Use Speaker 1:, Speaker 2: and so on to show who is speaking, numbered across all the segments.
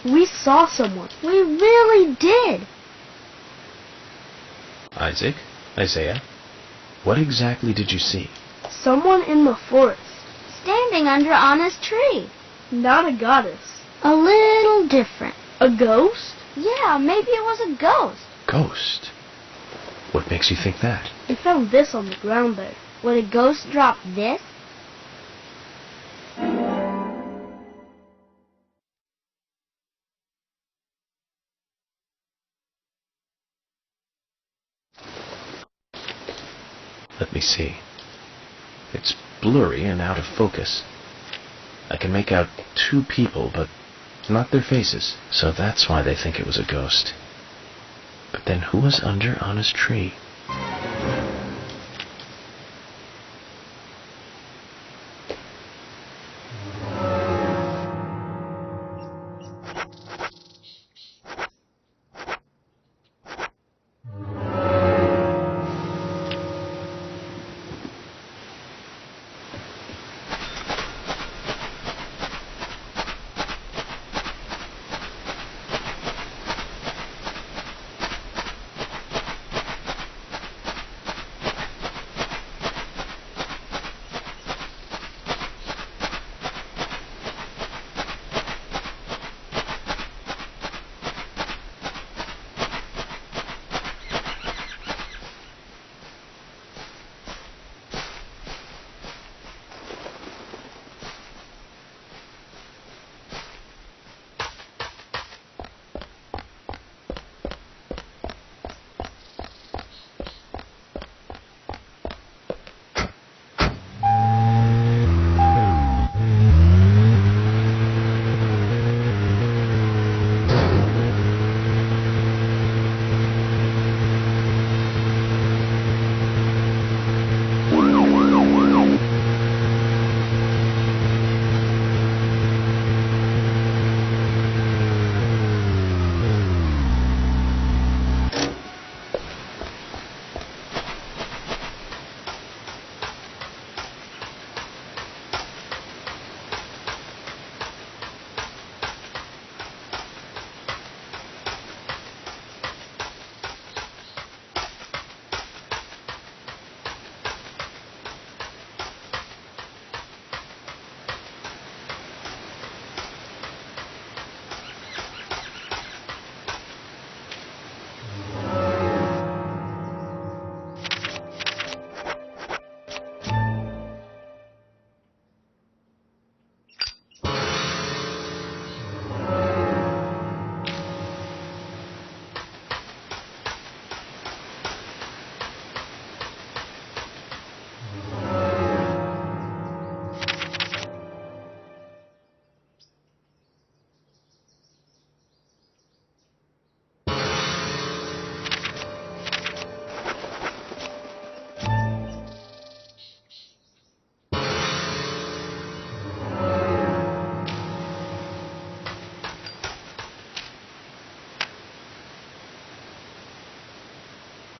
Speaker 1: We saw someone. We really did.
Speaker 2: Isaac? Isaiah? What exactly did you see?
Speaker 1: Someone in the forest.
Speaker 3: Standing under Anna's tree.
Speaker 1: Not a goddess.
Speaker 3: A little different.
Speaker 1: A ghost?
Speaker 3: Yeah, maybe it was a ghost.
Speaker 2: Ghost? What makes you think that?
Speaker 1: We found this on the ground there.
Speaker 3: Would a ghost drop this?
Speaker 2: Let me see. It's blurry and out of focus. I can make out two people, but not their faces. So that's why they think it was a ghost. But then who was under Anna's tree?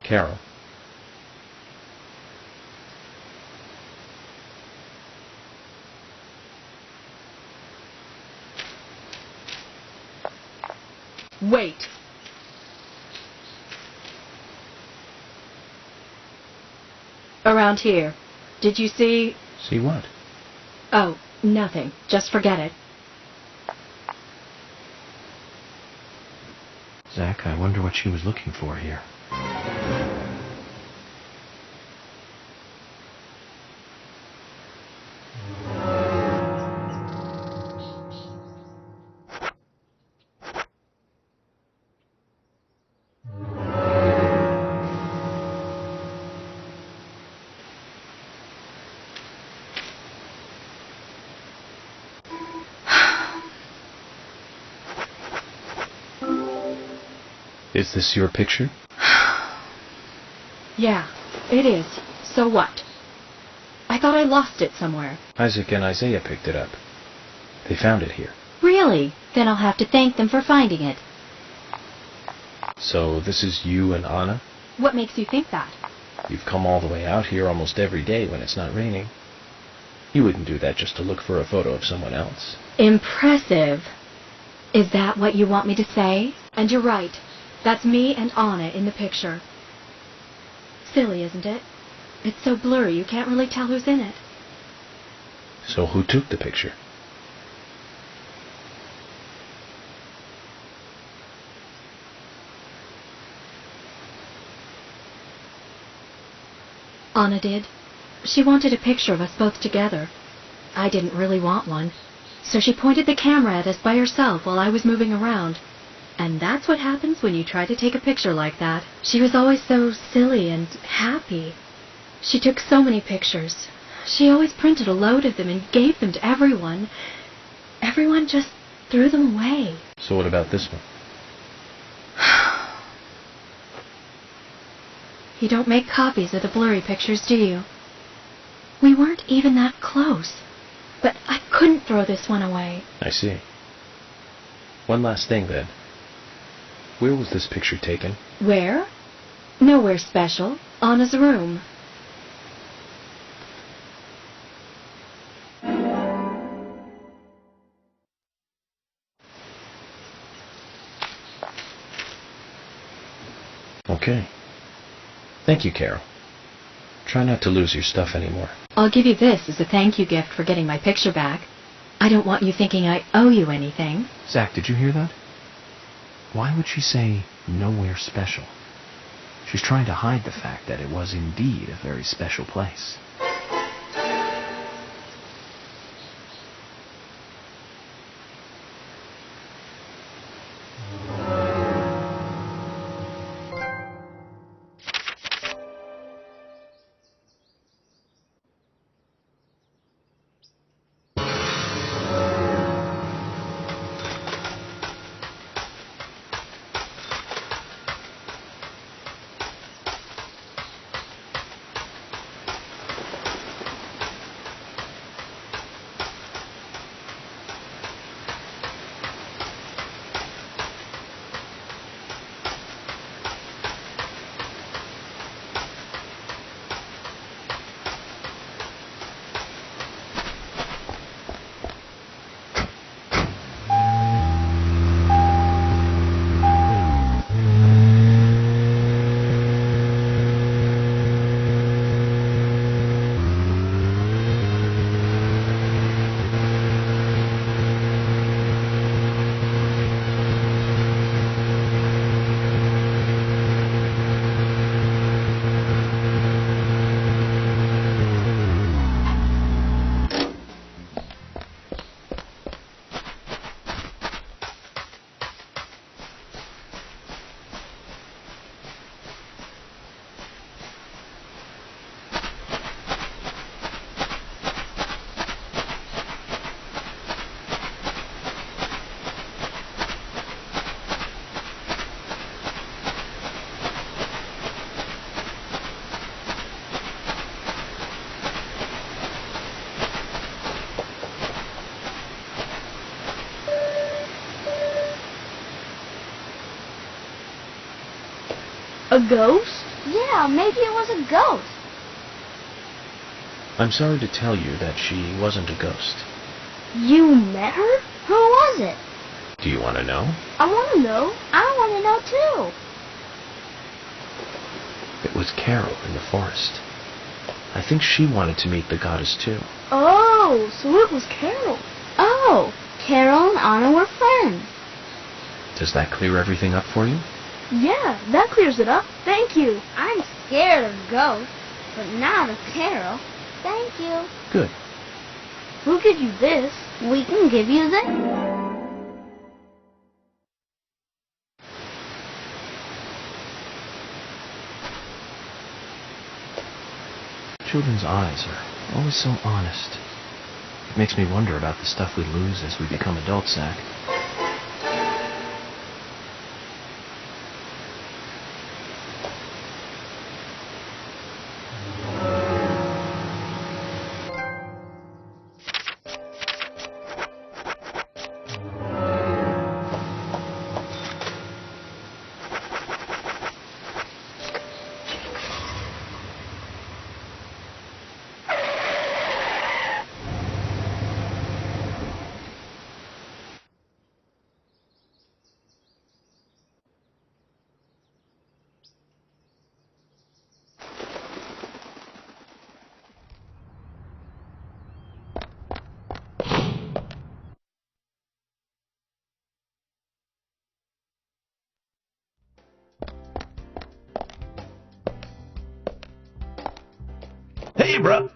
Speaker 2: Carol.
Speaker 4: Wait. Around here. Did you see...
Speaker 2: See what?
Speaker 4: Oh, nothing. Just forget it.
Speaker 2: Zach, I wonder what she was looking for here. Is this your picture?
Speaker 4: Yeah, it is. So what? I thought I lost it somewhere.
Speaker 2: Isaac and Isaiah picked it up. They found it here.
Speaker 4: Really? Then I'll have to thank them for finding it.
Speaker 2: So this is you and Anna?
Speaker 4: What makes you think that?
Speaker 2: You've come all the way out here almost every day when it's not raining. You wouldn't do that just to look for a photo of someone else.
Speaker 4: Impressive. Is that what you want me to say? And you're right. That's me and Anna in the picture. Silly, isn't it? It's so blurry you can't really tell who's in it.
Speaker 2: So who took the picture?
Speaker 4: Anna did. She wanted a picture of us both together. I didn't really want one. So she pointed the camera at us by herself while I was moving around. And that's what happens when you try to take a picture like that. She was always so silly and happy. She took so many pictures. She always printed a load of them and gave them to everyone. Everyone just threw them away.
Speaker 2: So what about this one?
Speaker 4: You don't make copies of the blurry pictures, do you? We weren't even that close. But I couldn't throw this one away.
Speaker 2: I see. One last thing, then. Where was this picture taken?
Speaker 4: Where? Nowhere special. Anna's room.
Speaker 2: Okay. Thank you, Carol. Try not to lose your stuff anymore.
Speaker 4: I'll give you this as a thank you gift for getting my picture back. I don't want you thinking I owe you anything.
Speaker 2: Zach, did you hear that? Why would she say, nowhere special? She's trying to hide the fact that it was indeed a very special place.
Speaker 1: A ghost?
Speaker 3: Yeah, maybe it was a ghost.
Speaker 2: I'm sorry to tell you that she wasn't a ghost.
Speaker 3: You met her? Who was it?
Speaker 2: Do you want to know?
Speaker 1: I want to know.
Speaker 3: I want to know too.
Speaker 2: It was Carol in the forest. I think she wanted to meet the goddess too.
Speaker 1: Oh, so it was Carol.
Speaker 3: Oh, Carol and Anna were friends.
Speaker 2: Does that clear everything up for you?
Speaker 1: Yeah, that clears it up. Thank you.
Speaker 3: I'm scared of ghosts, but not of Carol. Thank you.
Speaker 2: Good.
Speaker 1: We'll give you this.
Speaker 3: We can give you this.
Speaker 2: Children's eyes are always so honest. It makes me wonder about the stuff we lose as we become adults, Zach.
Speaker 5: Hey, bro.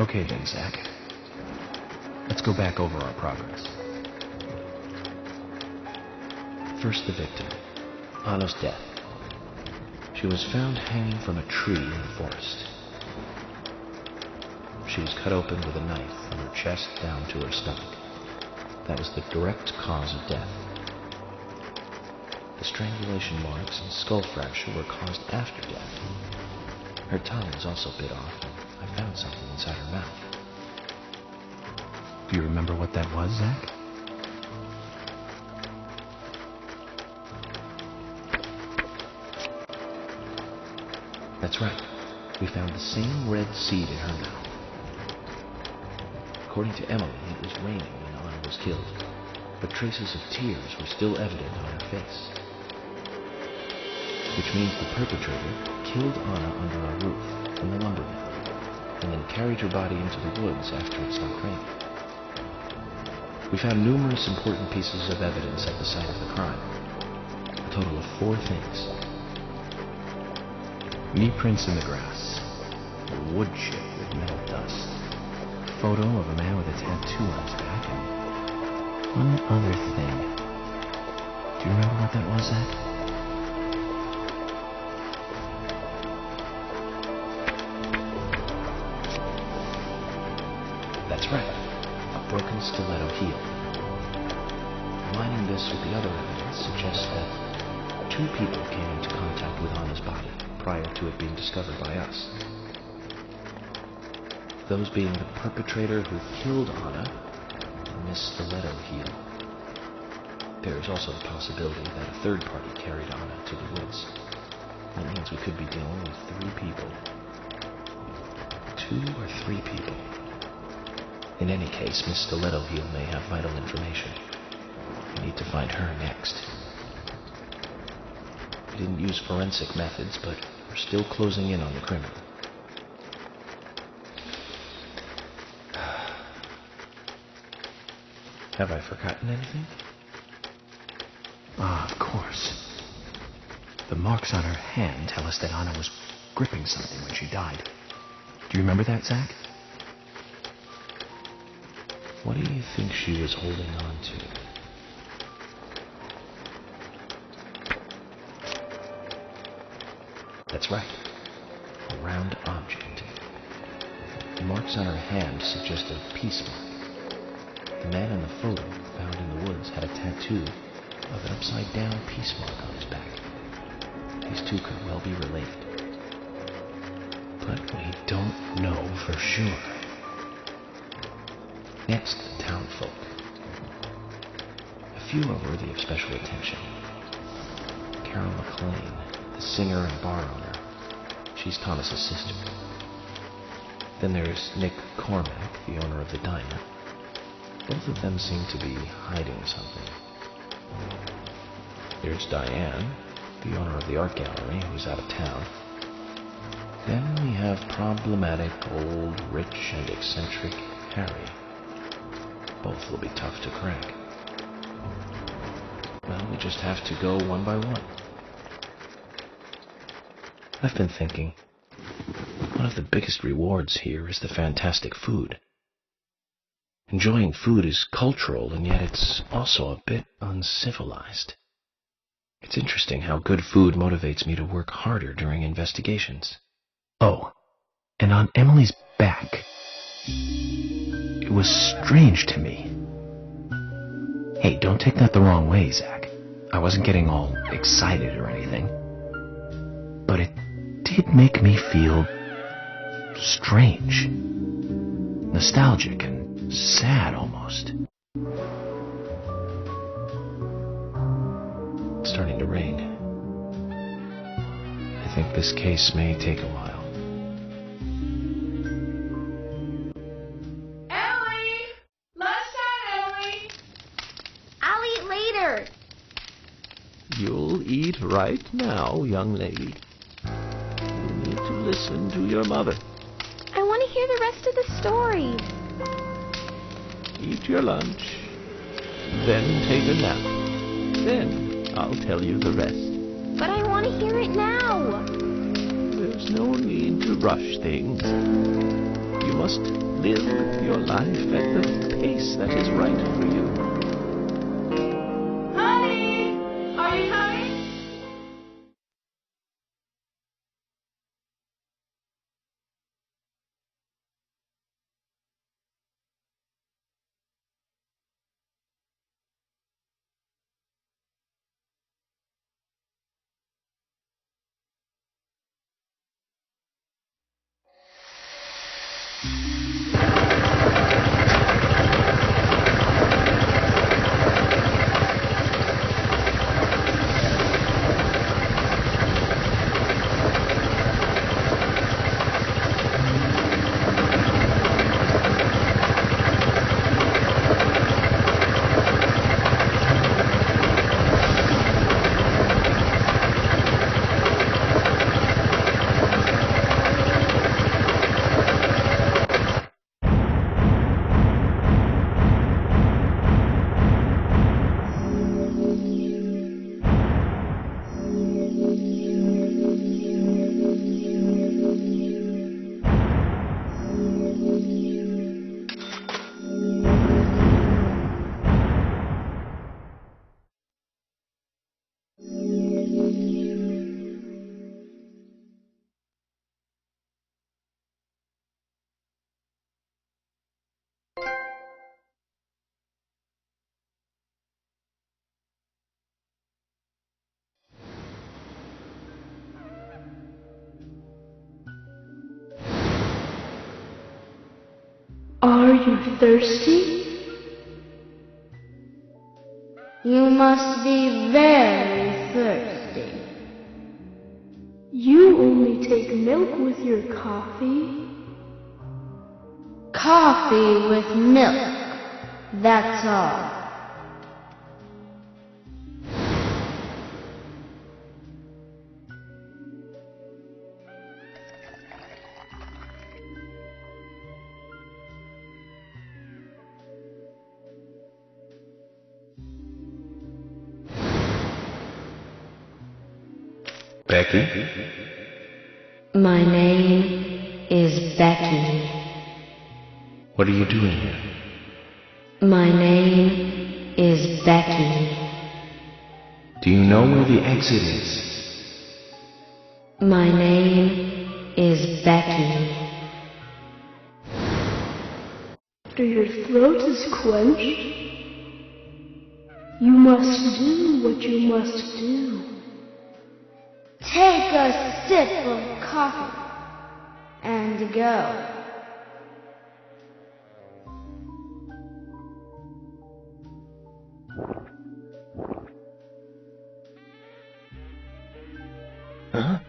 Speaker 2: Okay then, Zach. Let's go back over our progress. First, the victim. Anna's death. She was found hanging from a tree in the forest. She was cut open with a knife from her chest down to her stomach. That was the direct cause of death. The strangulation marks and skull fracture were caused after death. Her tongue was also bit off, and I found something inside her mouth. Do you remember what that was, Zach? That's right. We found the same red seed in her mouth. According to Emily, it was raining when Anna was killed, but traces of tears were still evident on her face. Which means the perpetrator killed Anna under a roof in the lumber mill, and then carried her body into the woods after it stopped raining. We found numerous important pieces of evidence at the site of the crime. A total of 4 things. Knee prints in the grass. A wood chip with metal dust. A photo of a man with a tattoo on his back. And one other thing. Do you remember what that was, Zach? That's right. A broken stiletto heel. Combining this with the other evidence suggests that 2 people came into contact with Anna's body prior to it being discovered by us. Those being the perpetrator who killed Anna and Miss Stiletto heel. There is also the possibility that a third party carried Anna to the woods. That means we could be dealing with 3 people. 2 or 3 people. In any case, Miss Stiletto heel may have vital information. We need to find her next. We didn't use forensic methods, but we're still closing in on the criminal. Have I forgotten anything? Ah, of course. The marks on her hand tell us that Anna was gripping something when she died. Do you remember that, Zach? What do you think she was holding on to? That's right. A round object. The marks on her hand suggest a peace mark. The man in the photo found in the woods had a tattoo of an upside-down peace mark on his back. These 2 could well be related. But we don't know for sure. Next, the townfolk. A few are worthy of special attention. Carol McLean, the singer and bar owner. She's Thomas's sister. Then there's Nick Cormack, the owner of the diner. Both of them seem to be hiding something. There's Diane, the owner of the art gallery, who's out of town. Then we have problematic, old, rich, and eccentric Harry. Both will be tough to crack. Well, we just have to go one by one. I've been thinking, one of the biggest rewards here is the fantastic food. Enjoying food is cultural, and yet it's also a bit uncivilized. It's interesting how good food motivates me to work harder during investigations. Oh, and on Emily's back, it was strange to me. Hey, don't take that the wrong way, Zach. I wasn't getting all excited or anything. But it did make me feel strange. Nostalgic and sad almost. It's starting to rain. I think this case may take a while.
Speaker 5: Ellie! Lunchtime, Ellie!
Speaker 3: I'll eat later.
Speaker 2: You'll eat right now, young lady. You need to listen to your mother.
Speaker 3: I want to hear the rest of the story.
Speaker 2: Eat your lunch, then take a nap. Then I'll tell you the rest.
Speaker 3: But I want to hear it now.
Speaker 2: There's no need to rush things. You must live your life at the pace that is right for you.
Speaker 5: Honey, are you coming?
Speaker 1: Are you thirsty?
Speaker 3: You must be very thirsty.
Speaker 1: You only take milk with your coffee?
Speaker 3: Coffee with milk. That's all.
Speaker 2: Becky?
Speaker 3: My name is Becky.
Speaker 2: What are you doing here?
Speaker 3: My name is Becky.
Speaker 2: Do you know where the exit is?
Speaker 3: My name is Becky.
Speaker 1: After your throat is quenched, you must do what you must do.
Speaker 3: Take a sip of coffee and go.
Speaker 2: Huh?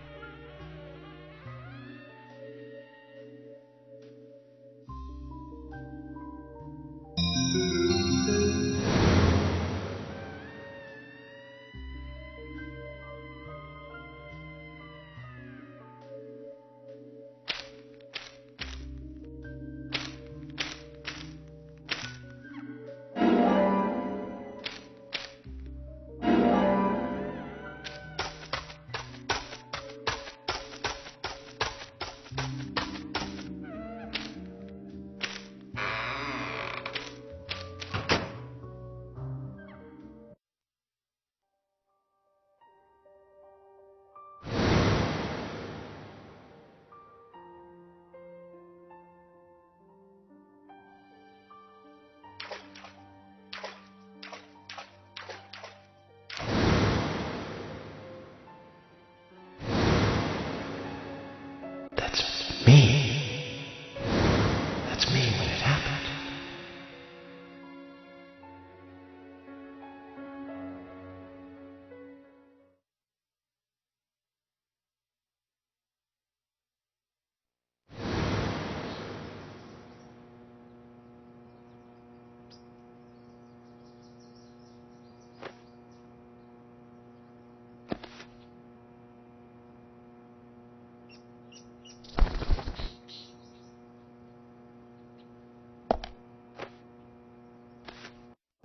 Speaker 2: That's me. That's me when it happened.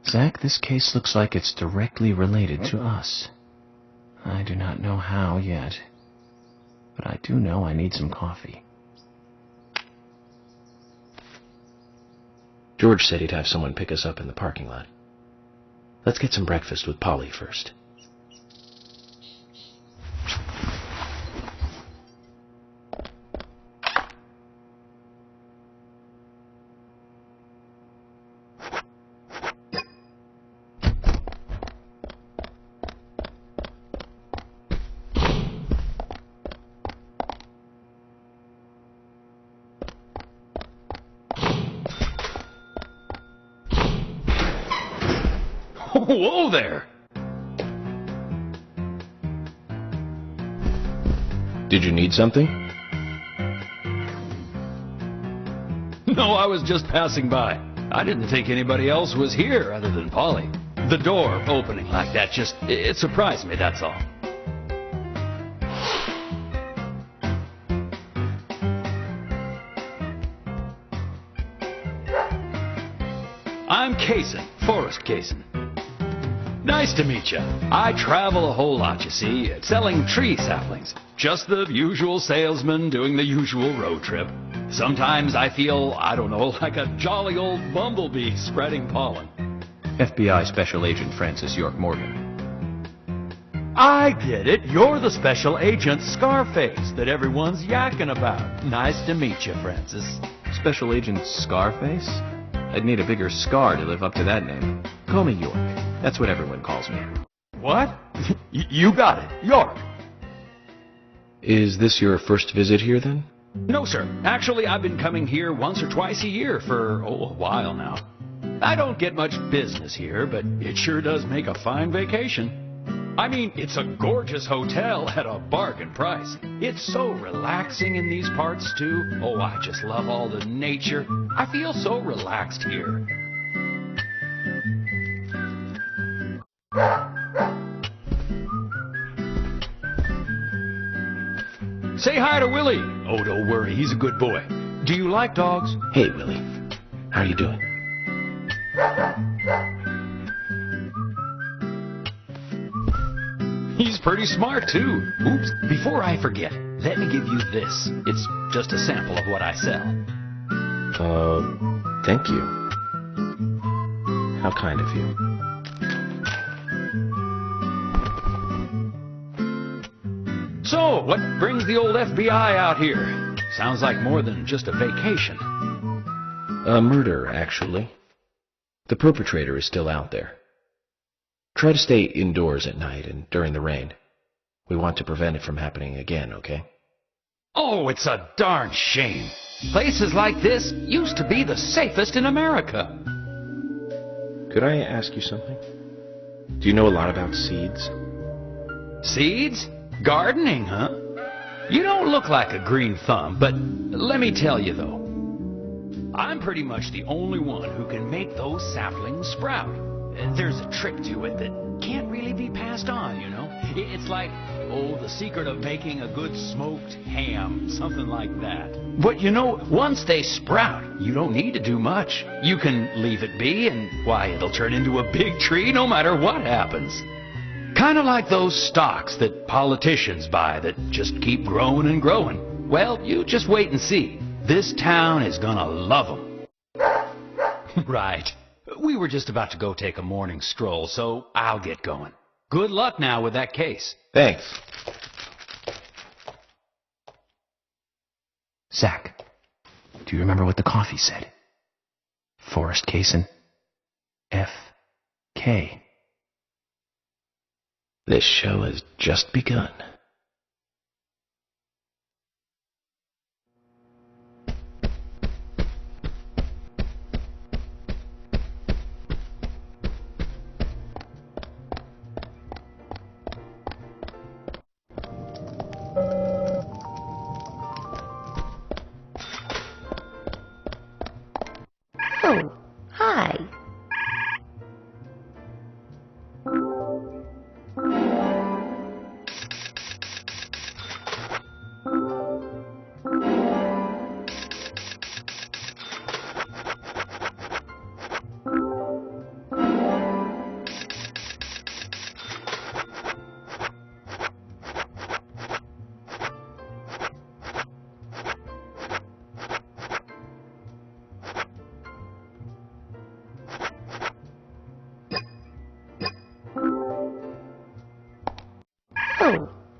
Speaker 2: Zach, this case looks like it's directly related to us. I do not know how yet, but I do know I need some coffee. George said he'd have someone pick us up in the parking lot. Let's get some breakfast with Polly first.
Speaker 6: Whoa there!
Speaker 2: Did you need something?
Speaker 6: No, I was just passing by. I didn't think anybody else was here other than Polly. The door opening like that it surprised me, that's all. I'm Kaysen, Forrest Kaysen. Nice to meet you. I travel a whole lot, you see, selling tree saplings. Just the usual salesman doing the usual road trip. Sometimes I feel, I don't know, like a jolly old bumblebee spreading pollen.
Speaker 7: FBI Special Agent Francis York Morgan.
Speaker 6: I get it. You're the special agent Scarface that everyone's yakking about. Nice to meet you, Francis.
Speaker 7: Special Agent Scarface? I'd need a bigger scar to live up to that name. Call me York. That's what everyone calls me.
Speaker 6: What? You got it. York.
Speaker 2: Is this your first visit here, then?
Speaker 6: No, sir. Actually, I've been coming here once or twice a year for, a while now. I don't get much business here, but it sure does make a fine vacation. I mean, it's a gorgeous hotel at a bargain price. It's so relaxing in these parts, too. Oh, I just love all the nature. I feel so relaxed here. Say hi to Willie. Oh, don't worry, he's a good boy. Do you like dogs?
Speaker 2: Hey, Willie. How are you doing?
Speaker 6: He's pretty smart, too. Oops, before I forget, let me give you this. It's just a sample of what I sell.
Speaker 2: Thank you. How kind of you.
Speaker 6: So, what brings the old FBI out here? Sounds like more than just a vacation.
Speaker 2: A murder, actually. The perpetrator is still out there. Try to stay indoors at night and during the rain. We want to prevent it from happening again, okay?
Speaker 6: Oh, it's a darn shame. Places like this used to be the safest in America.
Speaker 2: Could I ask you something? Do you know a lot about seeds?
Speaker 6: Seeds? Gardening, huh? You don't look like a green thumb, but let me tell you, though. I'm pretty much the only one who can make those saplings sprout. There's a trick to it that can't really be passed on, you know? It's like, the secret of making a good smoked ham, something like that. But you know, once they sprout, you don't need to do much. You can leave it be, and why, it'll turn into a big tree no matter what happens. Kind of like those stocks that politicians buy that just keep growing and growing. Well, you just wait and see. This town is gonna love them. Right. We were just about to go take a morning stroll, so I'll get going. Good luck now with that case.
Speaker 2: Thanks.
Speaker 7: Zach, do you remember what the coffee said? Forrest Kaysen. F.K.
Speaker 2: This show has just begun.
Speaker 8: Oh, hi.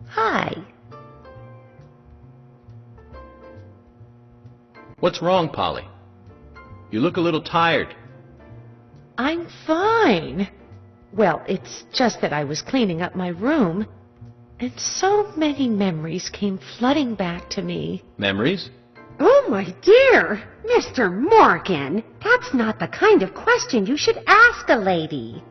Speaker 8: hi.
Speaker 7: What's wrong, Polly? You look a little tired.
Speaker 8: I'm fine. Well, it's just that I was cleaning up my room, and so many memories came flooding back to me.
Speaker 7: Memories?
Speaker 8: Oh, my dear! Mr. Morgan, that's not the kind of question you should ask a lady.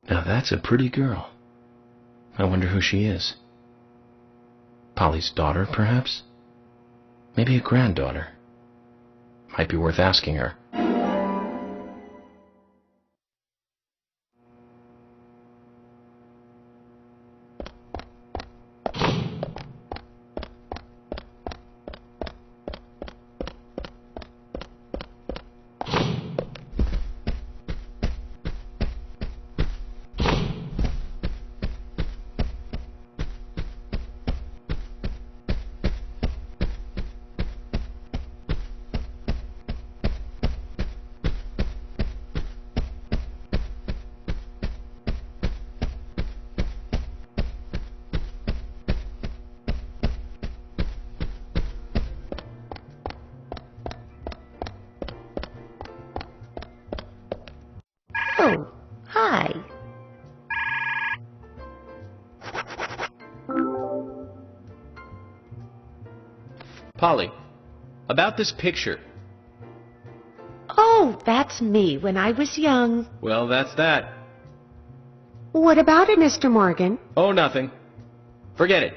Speaker 2: Now that's a pretty girl. I wonder who she is. Polly's daughter, perhaps? Maybe a granddaughter. Might be worth asking her.
Speaker 8: Oh, hi.
Speaker 7: Polly, about this picture.
Speaker 8: Oh, that's me when I was young.
Speaker 7: Well, that's that.
Speaker 8: What about it, Mr. Morgan?
Speaker 7: Oh, nothing. Forget it.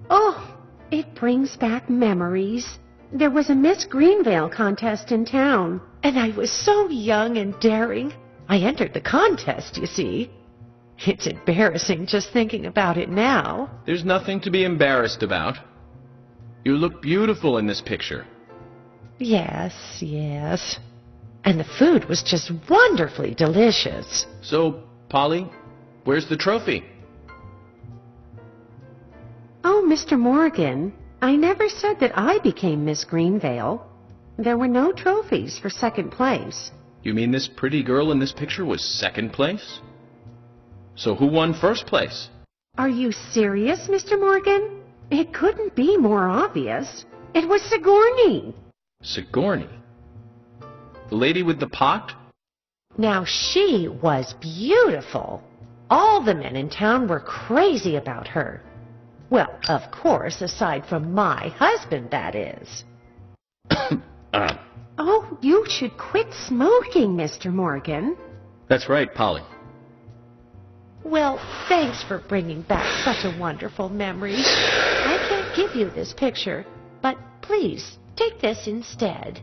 Speaker 8: Oh, it brings back memories. There was a Miss Greenvale contest in town, and I was so young and daring. I entered the contest, you see. It's embarrassing just thinking about it now.
Speaker 7: There's nothing to be embarrassed about. You look beautiful in this picture.
Speaker 8: Yes, yes. And the food was just wonderfully delicious.
Speaker 7: So, Polly, where's the trophy?
Speaker 8: Oh, Mr. Morgan, I never said that I became Miss Greenvale. There were no trophies for second place.
Speaker 7: You mean this pretty girl in this picture was second place? So who won first place?
Speaker 8: Are you serious, Mr. Morgan? It couldn't be more obvious. It was Sigourney.
Speaker 2: Sigourney? The lady with the pot?
Speaker 8: Now, she was beautiful. All the men in town were crazy about her. Well, of course, aside from my husband, that is. Oh, you should quit smoking, Mr. Morgan.
Speaker 2: That's right, Polly.
Speaker 8: Well, thanks for bringing back such a wonderful memory. I can't give you this picture, but please, take this instead.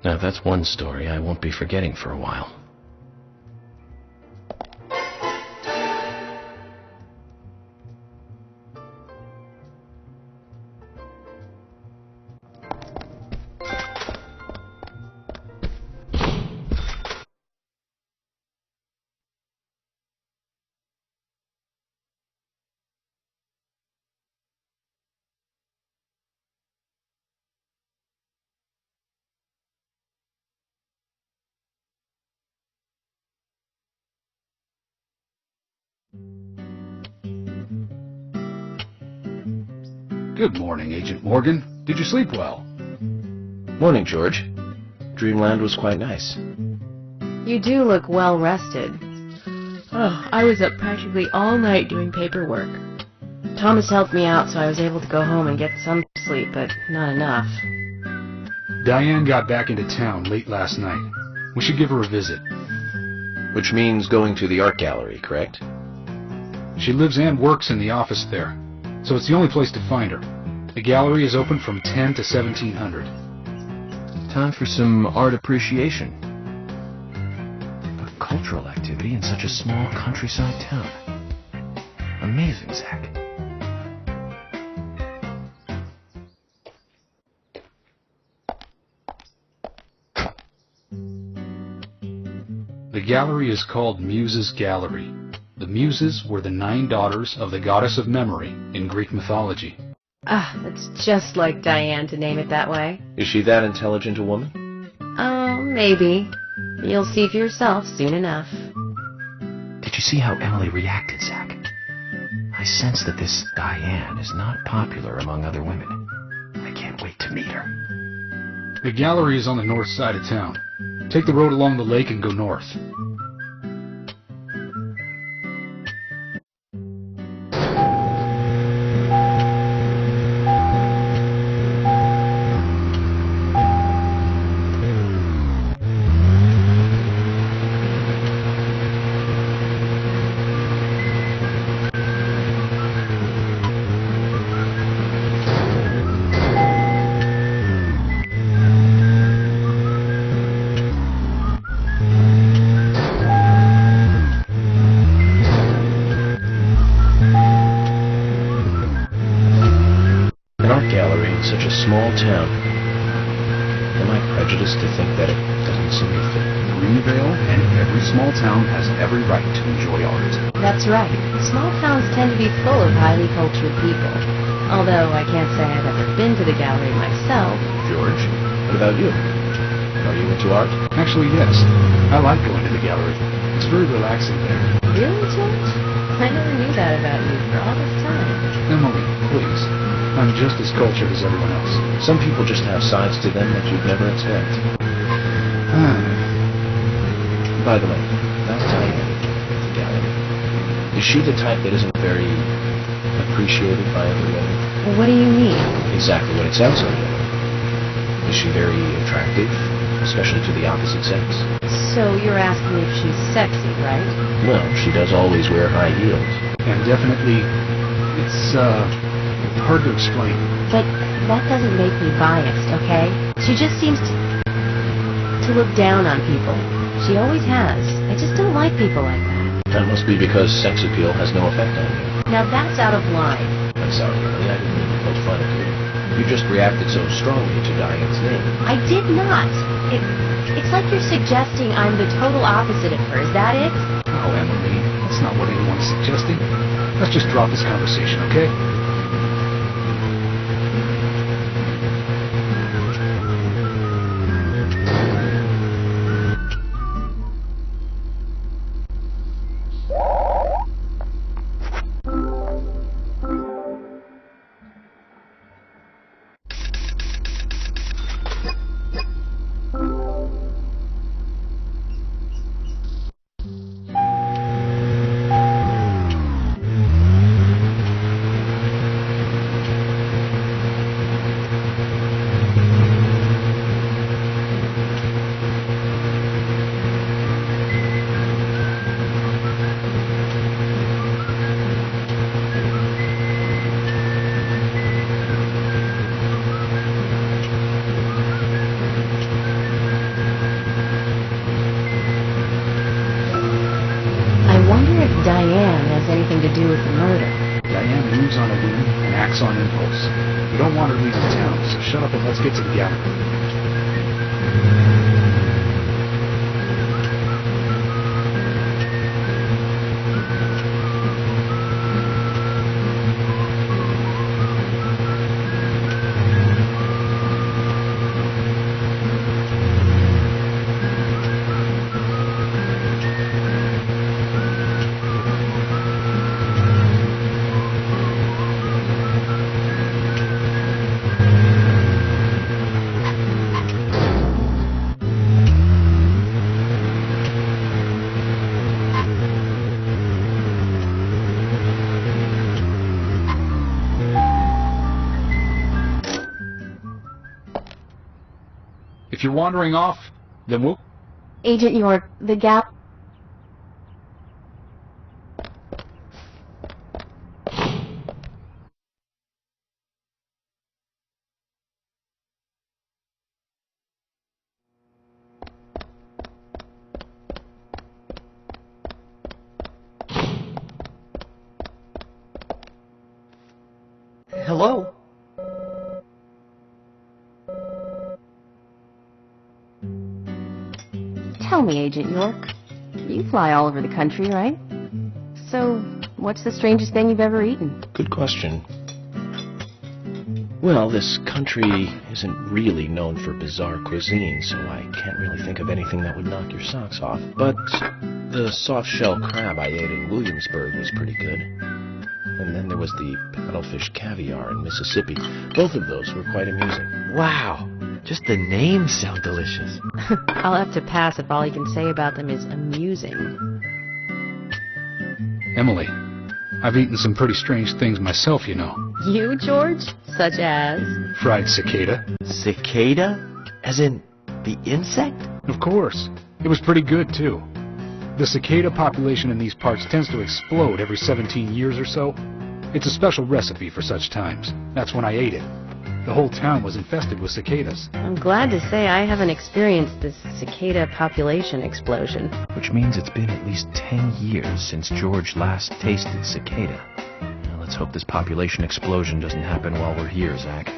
Speaker 2: Now that's one story I won't be forgetting for a while.
Speaker 9: Good morning, Agent Morgan. Did you sleep well?
Speaker 2: Morning, George. Dreamland was quite nice.
Speaker 10: You do look well rested. Oh, I was up practically all night doing paperwork. Thomas helped me out, so I was able to go home and get some sleep, but not enough.
Speaker 9: Diane got back into town late last night. We should give her a visit.
Speaker 2: Which means going to the art gallery, correct?
Speaker 9: She lives and works in the office there, so it's the only place to find her. The gallery is open from 10 to 1700.
Speaker 7: Time for some art appreciation. A cultural activity in such a small countryside town. Amazing, Zach.
Speaker 9: The gallery is called Muses Gallery. The Muses were the 9 daughters of the goddess of memory in Greek mythology.
Speaker 10: Ah, it's just like Diane to name it that way.
Speaker 2: Is she that intelligent a woman?
Speaker 10: Oh, maybe. You'll see for yourself soon enough.
Speaker 7: Did you see how Emily reacted, Zach? I sense that this Diane is not popular among other women. I can't wait to meet her.
Speaker 9: The gallery is on the north side of town. Take the road along the lake and go north.
Speaker 2: Small town. Am I prejudiced to think that it doesn't seem to fit?
Speaker 11: Greenvale and every small town has every right to enjoy art.
Speaker 10: That's right. Small towns tend to be full of highly cultured people. Although I can't say I've ever been to the gallery myself.
Speaker 2: George, what about you? Are you into art?
Speaker 9: Actually, yes. I like going to the gallery. It's very relaxing there.
Speaker 10: Really, George? I never knew that about you for all this time.
Speaker 9: Emily, please. I'm just as cultured as everyone else.
Speaker 2: Some people just have sides to them that you'd never expect. By the way, that Diane at the gallery, is she the type that isn't very appreciated by other women?
Speaker 10: Well, what do you mean?
Speaker 2: Exactly what it sounds like. Is she very attractive, especially to the opposite sex?
Speaker 10: So you're asking if she's sexy, right?
Speaker 2: Well, she does always wear high heels.
Speaker 9: And definitely, it's hard to explain.
Speaker 10: But that doesn't make me biased, okay? She just seems to look down on people. She always has. I just don't like people like that.
Speaker 2: That must be because sex appeal has no effect on you.
Speaker 10: Now that's out of line.
Speaker 2: I'm sorry, Emily. I didn't mean to poke fun at you. You just reacted so strongly to Diane's name.
Speaker 10: I did not. It's like you're suggesting I'm the total opposite of her. Is that it?
Speaker 9: Oh, Emily, that's not what anyone's suggesting. Let's just drop this conversation, okay?
Speaker 10: anything to do with the murder.
Speaker 9: Diane moves on a whim and acts on impulse. We don't want her leaving town, so shut up and let's get to the gallery. If you're wandering off, then we'll...
Speaker 10: Agent York, the gap...
Speaker 7: Hello?
Speaker 10: Tell me, Agent York. You fly all over the country, right? So, what's the strangest thing you've ever eaten?
Speaker 2: Good question. Well, this country isn't really known for bizarre cuisine, so I can't really think of anything that would knock your socks off. But the soft-shell crab I ate in Williamsburg was pretty good. And then there was the paddlefish caviar in Mississippi. Both of those were quite amusing.
Speaker 7: Wow, just the names sound delicious.
Speaker 10: I'll have to pass if all you can say about them is amusing.
Speaker 9: Emily, I've eaten some pretty strange things myself, you know.
Speaker 10: You, George? Such as?
Speaker 9: Fried cicada.
Speaker 7: Cicada? As in the insect?
Speaker 9: Of course. It was pretty good, too. The cicada population in these parts tends to explode every 17 years or so. It's a special recipe for such times. That's when I ate it. The whole town was infested with cicadas.
Speaker 10: I'm glad to say I haven't experienced this cicada population explosion.
Speaker 7: Which means it's been at least 10 years since George last tasted cicada. Now, let's hope this population explosion doesn't happen while we're here, Zach.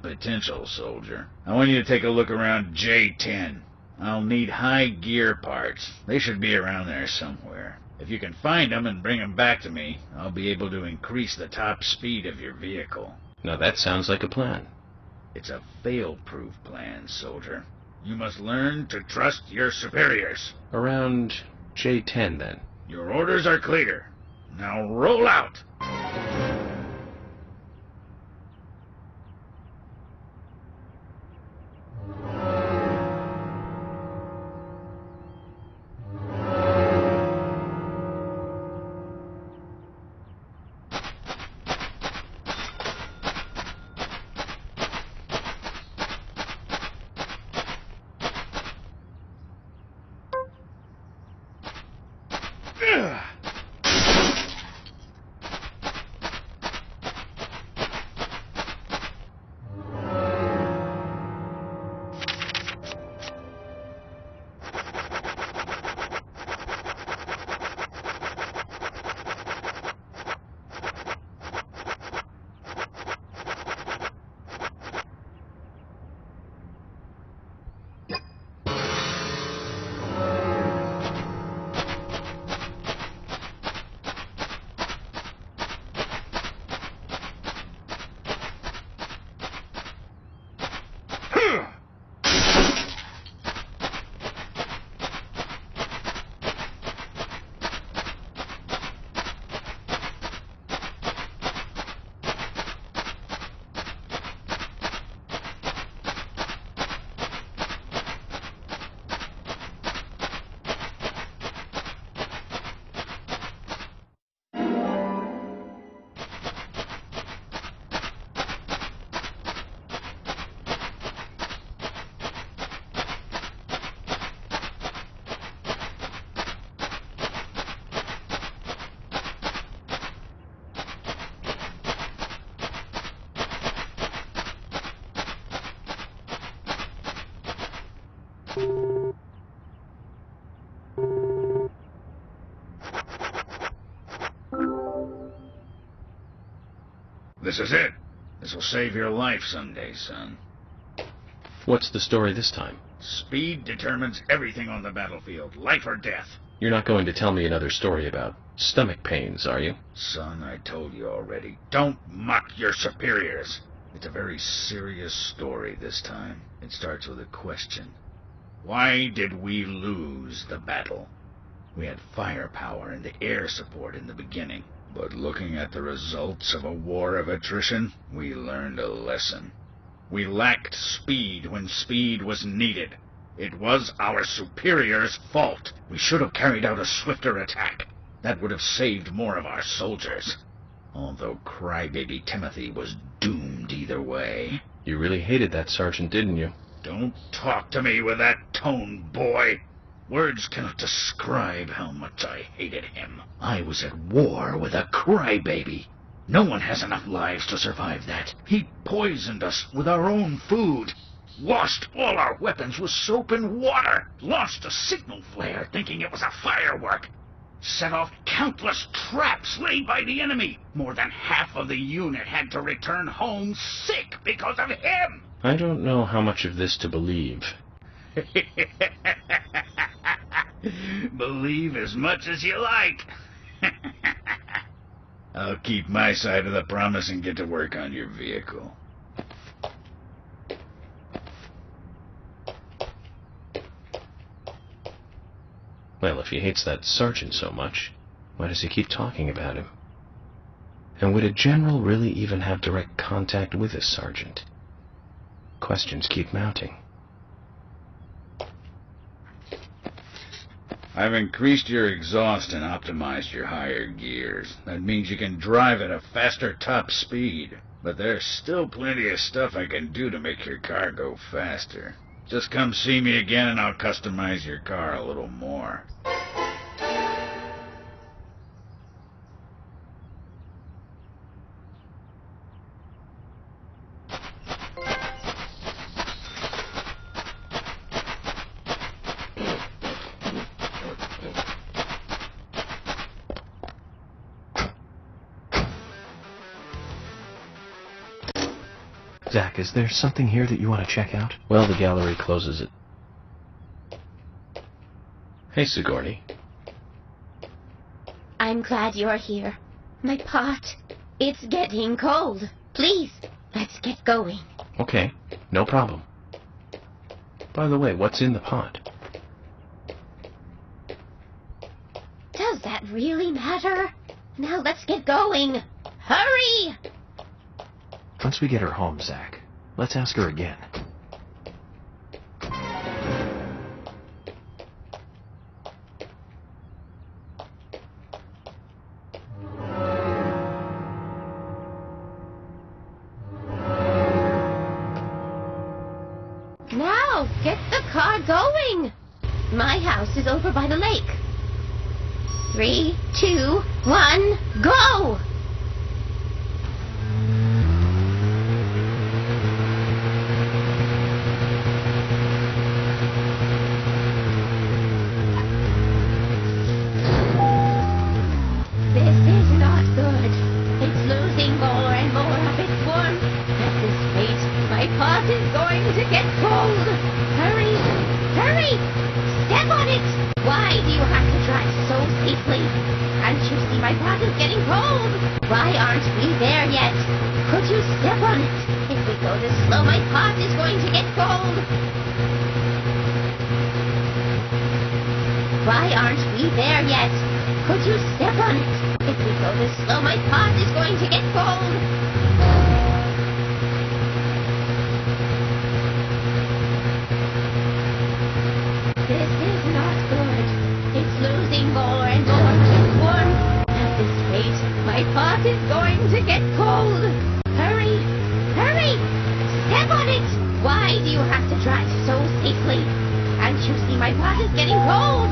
Speaker 12: Potential, soldier. I want you to take a look around J10. I'll need high gear parts. They should be around there somewhere. If you can find them and bring them back to me, I'll be able to increase the top speed of your vehicle.
Speaker 2: Now that sounds like a plan.
Speaker 12: It's a fail-proof plan, soldier. You must learn to trust your superiors.
Speaker 2: Around J10, then.
Speaker 12: Your orders are clear. Now roll out! This is it. This will save your life someday, son.
Speaker 2: What's the story this time?
Speaker 12: Speed determines everything on the battlefield, life or death.
Speaker 2: You're not going to tell me another story about stomach pains, are you?
Speaker 12: Son, I told you already. Don't mock your superiors. It's a very serious story this time. It starts with a question. Why did we lose the battle? We had firepower and the air support in the beginning. But looking at the results of a war of attrition, we learned a lesson. We lacked speed when speed was needed. It was our superiors' fault. We should have carried out a swifter attack. That would have saved more of our soldiers. Although crybaby Timothy was doomed either way.
Speaker 2: You really hated that sergeant, didn't you?
Speaker 12: Don't talk to me with that tone, boy. Words cannot describe how much I hated him. I was at war with a crybaby. No one has enough lives to survive that. He poisoned us with our own food. Washed all our weapons with soap and water. Launched a signal flare thinking it was a firework. Set off countless traps laid by the enemy. More than half of the unit had to return home sick because of him.
Speaker 2: I don't know how much of this to believe.
Speaker 12: Believe as much as you like. I'll keep my side of the promise and get to work on your vehicle.
Speaker 2: Well, if he hates that sergeant so much, why does he keep talking about him? And would a general really even have direct contact with a sergeant? Questions keep mounting.
Speaker 12: I've increased your exhaust and optimized your higher gears. That means you can drive at a faster top speed. But there's still plenty of stuff I can do to make your car go faster. Just come see me again and I'll customize your car a little more.
Speaker 2: Zach, is there something here that you want to check out? Well, the gallery closes it. Hey, Sigourney.
Speaker 3: I'm glad you're here. My pot, it's getting cold. Please, let's get going.
Speaker 2: Okay, no problem. By the way, what's in the pot?
Speaker 8: Does that really matter? Now let's get going. Hurry!
Speaker 7: Once we get her home, Zach, let's ask her again.
Speaker 8: Now, get the car going. My house is over by the lake. 3, 2, 1, go! This is not good. It's losing more and more of its warmth. At this rate, my pot is going to get cold. Hurry! Hurry! Step on it! Why do you have to drive so safely? Can't you see my pot is getting cold? Why aren't we there yet? Could you step on it? If we go this slow, my pot is going to get cold. Why aren't we there yet? Could you step on it? If we go this slow, my pot is going to get cold. This is not good. It's losing more and more of its warmth. At this rate, my pot is going to get cold. Hurry! Hurry! Step on it! Why do you have to drive so safely? Can't you see my pot is getting cold?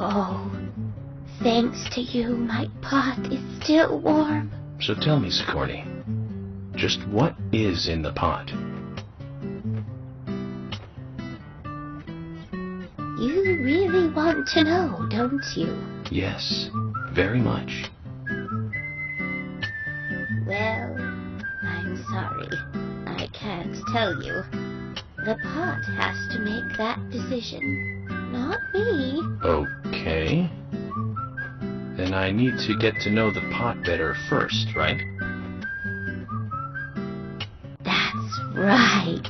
Speaker 8: Oh, thanks to you, my pot is still warm.
Speaker 2: So tell me, Sigourney, just what is in the pot?
Speaker 8: You really want to know, don't you?
Speaker 2: Yes, very much.
Speaker 8: Well, I'm sorry. I can't tell you. The pot has to make that decision, not me.
Speaker 2: Okay. Then I need to get to know the pot better first, right?
Speaker 8: That's right.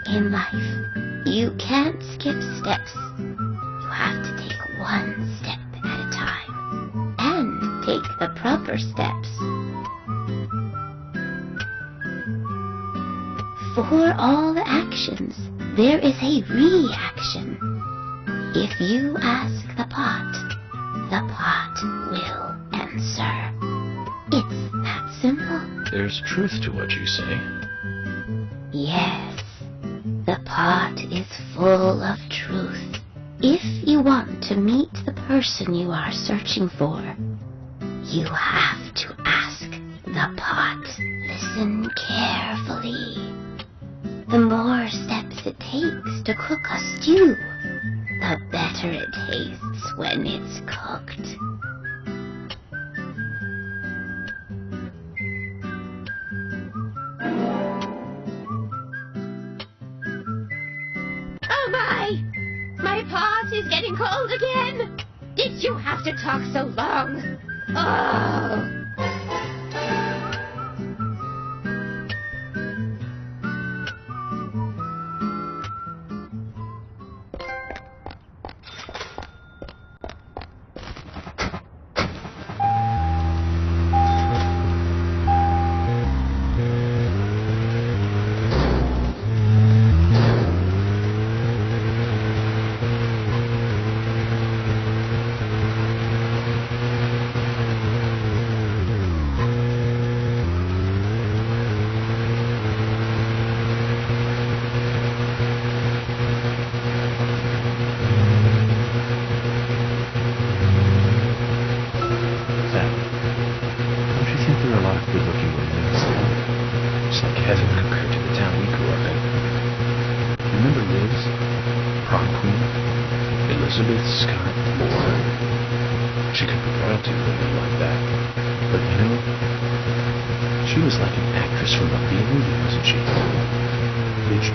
Speaker 8: In life, you can't skip steps. You have to take one step at a time. And take the proper steps. For all actions, there is a reaction. If you ask the pot will answer. It's that simple.
Speaker 2: There's truth to what you say.
Speaker 8: Yes, the pot is full of truth. If you want to meet the person you are searching for, you have to ask the pot. Listen carefully. The more steps it takes to cook a stew, the better it tastes when it's cooked. Oh my! My pot is getting cold again! Did you have to talk so long? Oh!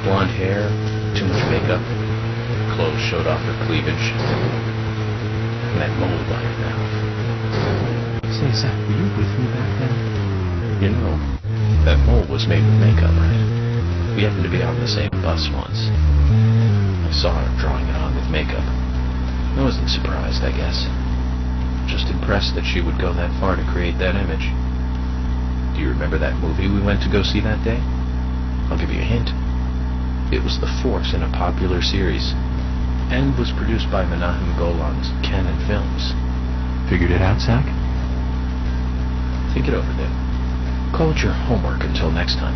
Speaker 2: Blonde hair, too much makeup, clothes showed off her cleavage. that mole on your mouth.
Speaker 7: Say, Zach, were you with me back then?
Speaker 2: You know, that mole was made with makeup, right? We happened to be on the same bus once. I saw her drawing it on with makeup. I wasn't surprised, I guess. Just impressed that she would go that far to create that image. Do you remember that movie we went to go see that day? I'll give you a hint. It was the fourth in a popular series, and was produced by Menahem Golan's Canon Films.
Speaker 7: Figured it out, Zach?
Speaker 2: Think it over, then. Call it your homework until next time.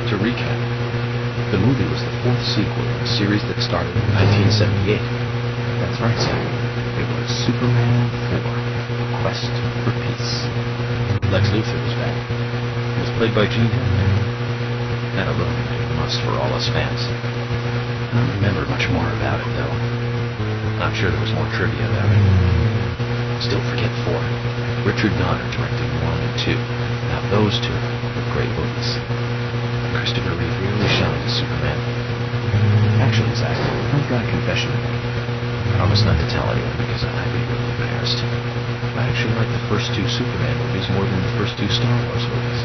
Speaker 2: To recap, the movie was the fourth sequel in a series that started in 1978.
Speaker 7: That's right, Zach. It was Superman 4, The Quest for Peace.
Speaker 2: Lex Luthor was back. It was played by Gene Hackman. And a look must for all us fans. I don't remember much more about it, though. Not sure there was more trivia about it. Still forget 4. Richard Donner directed 1 and 2. Now those two were great movies. Christopher Reeve really shined as Superman.
Speaker 7: Actually, Zach, I've got a confession to make.
Speaker 2: Promise not to tell anyone because I'd be really embarrassed. I actually like the first 2 Superman movies more than the first 2 Star Wars movies.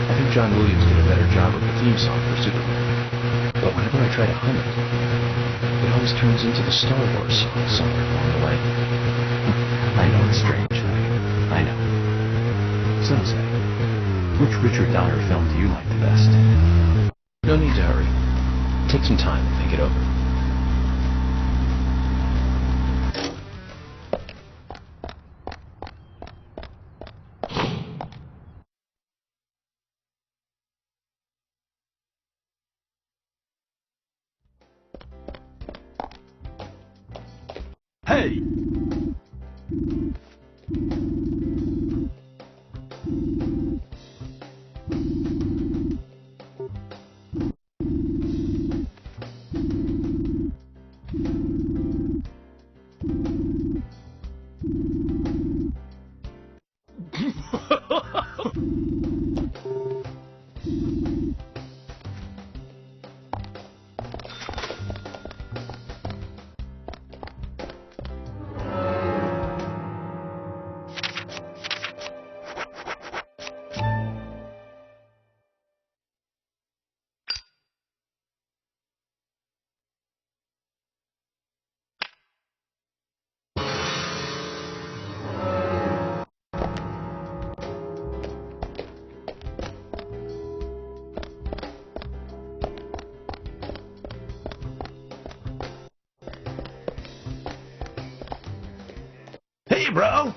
Speaker 2: I think John Williams did a better job of the theme song for Superman. But whenever I try to hum it, it always turns into the Star Wars song somewhere along the way.
Speaker 7: I know it's strange, Zach. I know. So, Zach, which Richard Donner film do you like the best?
Speaker 2: No need to hurry. Take some time and think it over.
Speaker 6: Hey! Hey, bro!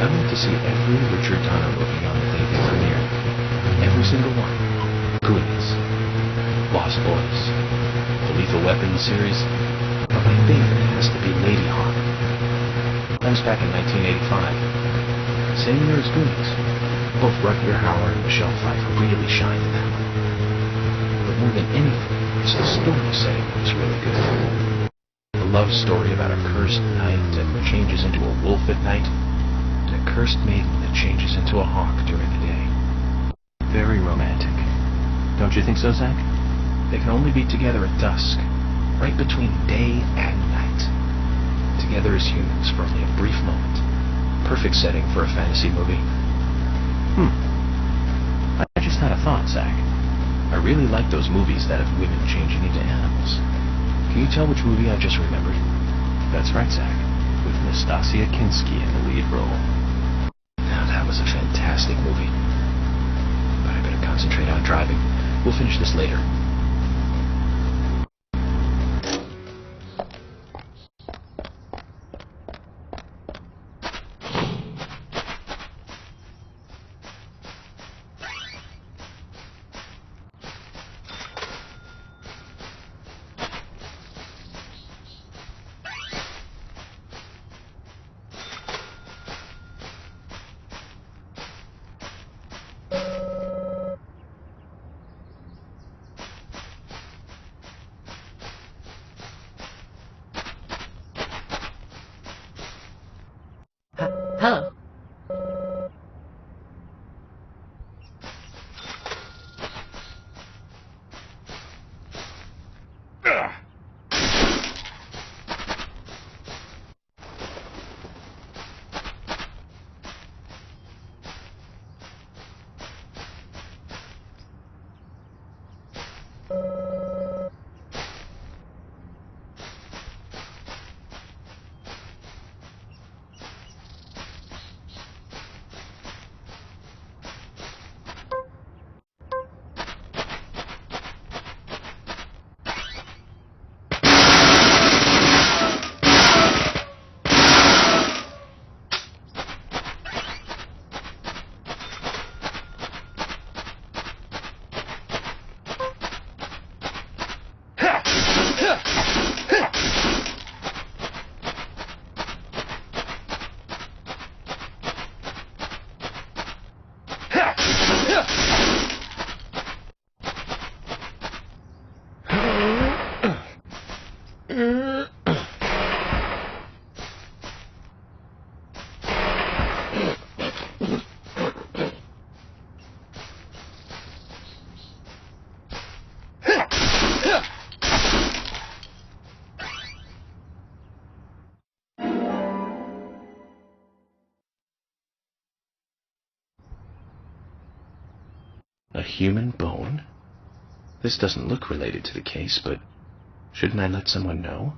Speaker 2: I went to see every Richard Donner movie on the day they premiered. Every single one. Goonies, Lost Boys, the Lethal Weapon series, but my favorite has to be Lady Hawk. That was back in 1985. Same year as Goonies. Both Rutger Hauer and Michelle Pfeiffer really shined in that one. But more than anything, it's the story setting that was really good. A love story about a cursed knight that changes into a wolf at night, and a cursed maiden that changes into a hawk during the day. Very romantic. Don't you think so, Zach? They can only be together at dusk, right between day and night. Together as humans for only a brief moment. Perfect setting for a fantasy movie. I just had a thought, Zach. I really like those movies that have women changing into animals. Can you tell which movie I just remembered? That's right, Zach. With Nastasia Kinski in the lead role. Now, that was a fantastic movie. But I better concentrate on driving. We'll finish this later.
Speaker 10: Hello.
Speaker 2: A human bone? This doesn't look related to the case, but shouldn't I let someone know?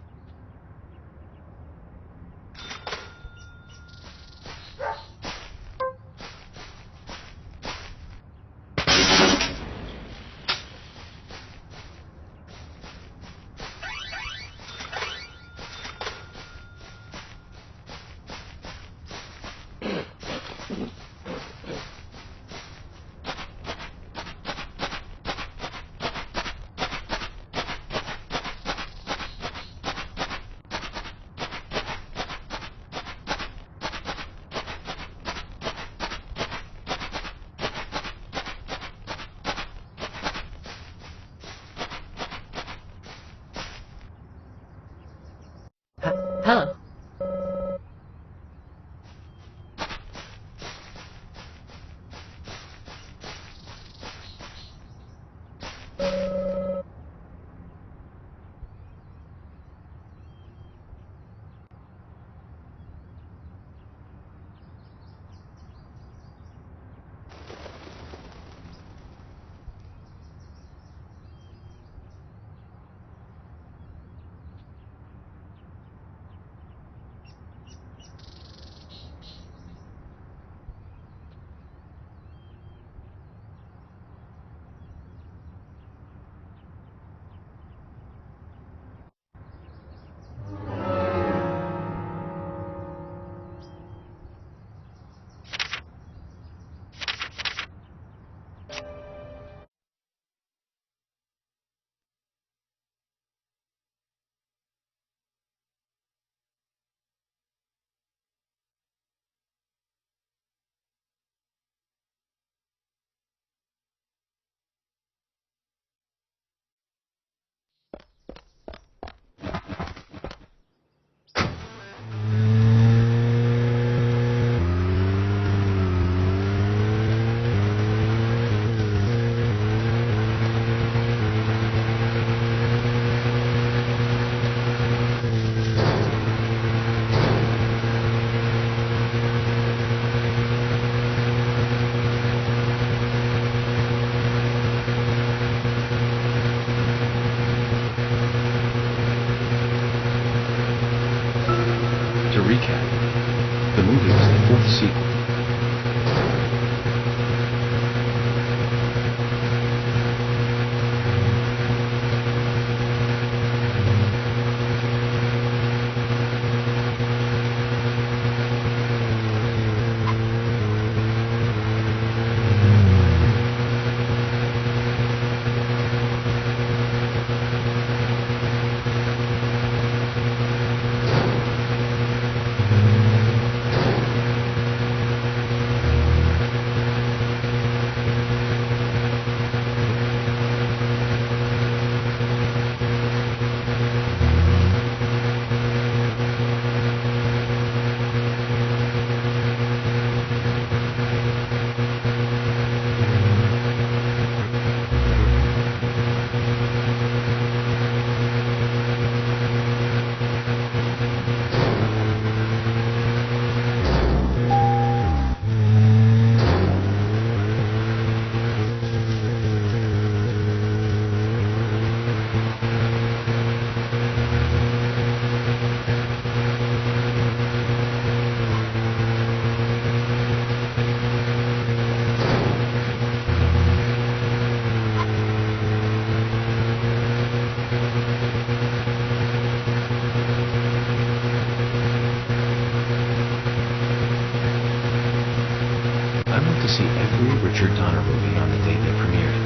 Speaker 2: to see every Richard Donner movie on the day they premiered.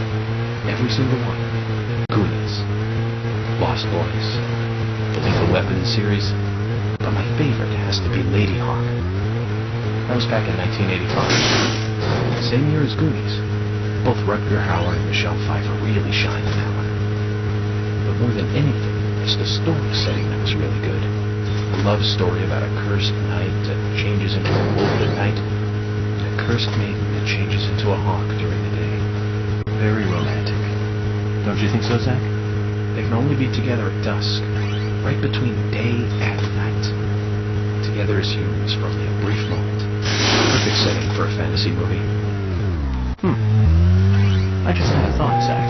Speaker 2: Every single one. Goonies, Lost Boys, the Lethal Weapon series, but my favorite has to be Lady Hawk. That was back in 1985. Same year as Goonies. Both Rutger Hauer and Michelle Pfeiffer really shined in that one. But more than anything, it's the story setting that was really good. A love story about a cursed knight that changes into a wolf at night, and a cursed maiden that changes into a hawk during the day. Very romantic. Don't you think so, Zach? They can only be together at dusk, right between day and night. Together as humans for only a brief moment. Perfect setting for a fantasy movie. I just had a thought, Zach.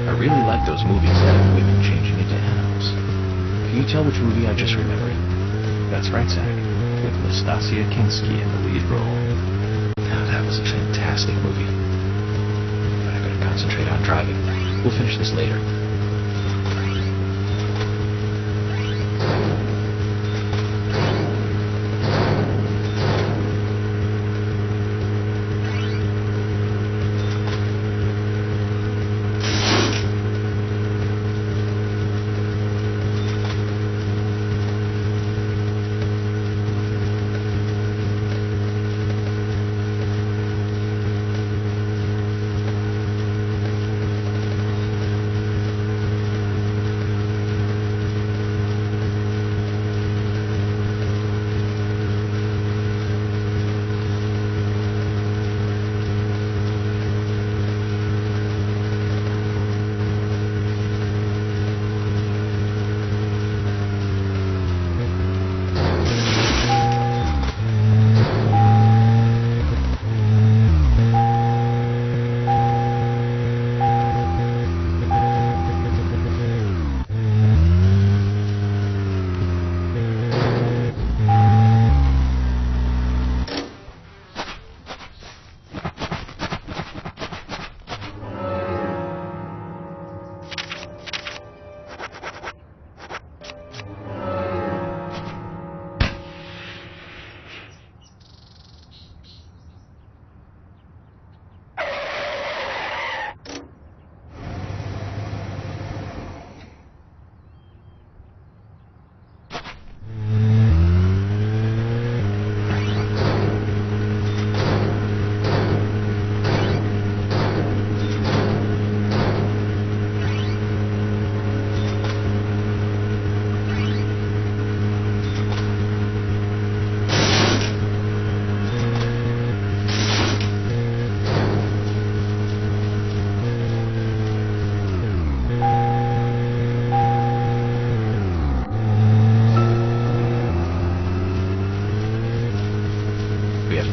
Speaker 2: I really like those movies that have women changing into animals. Can you tell which movie I just remembered? That's right, Zach. With Nastasia Kinski in the lead role. Now, that was a fantastic movie. But I better concentrate on driving. We'll finish this later.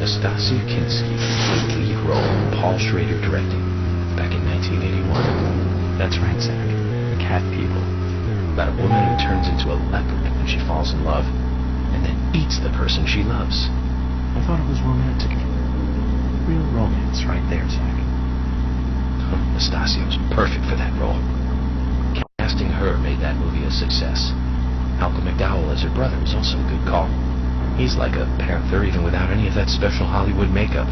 Speaker 2: Nastasia Kinski, lead role, Paul Schrader directing, back in 1981. That's right, Zach. Cat People. About a woman who turns into a leopard when she falls in love, and then eats the person she loves. I thought it was romantic. Real romance right there, Zach. Nastasia was perfect for that role. Casting her made that movie a success. Malcolm McDowell as her brother was also a good call. He's like a panther even without any of that special Hollywood makeup.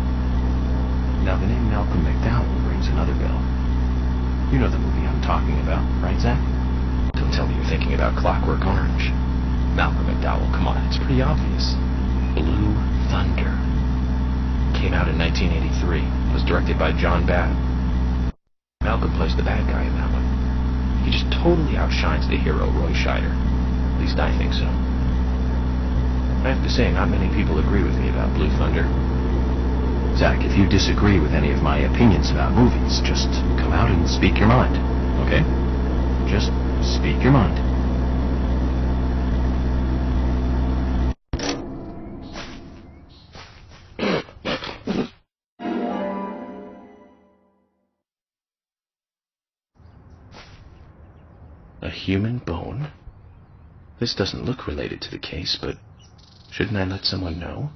Speaker 2: Now the name Malcolm McDowell rings another bell. You know the movie I'm talking about, right, Zach? Don't tell me you're thinking about Clockwork Orange. Malcolm McDowell, come on, it's pretty obvious. Blue Thunder. Came out in 1983. Was directed by John Babb. Malcolm plays the bad guy in that one. He just totally outshines the hero, Roy Scheider. At least I think so. I have to say, not many people agree with me about Blue Thunder. Zach, if you disagree with any of my opinions about movies, just come out and speak your mind, okay? Just speak your mind. A human bone? This doesn't look related to the case, but shouldn't I let someone know?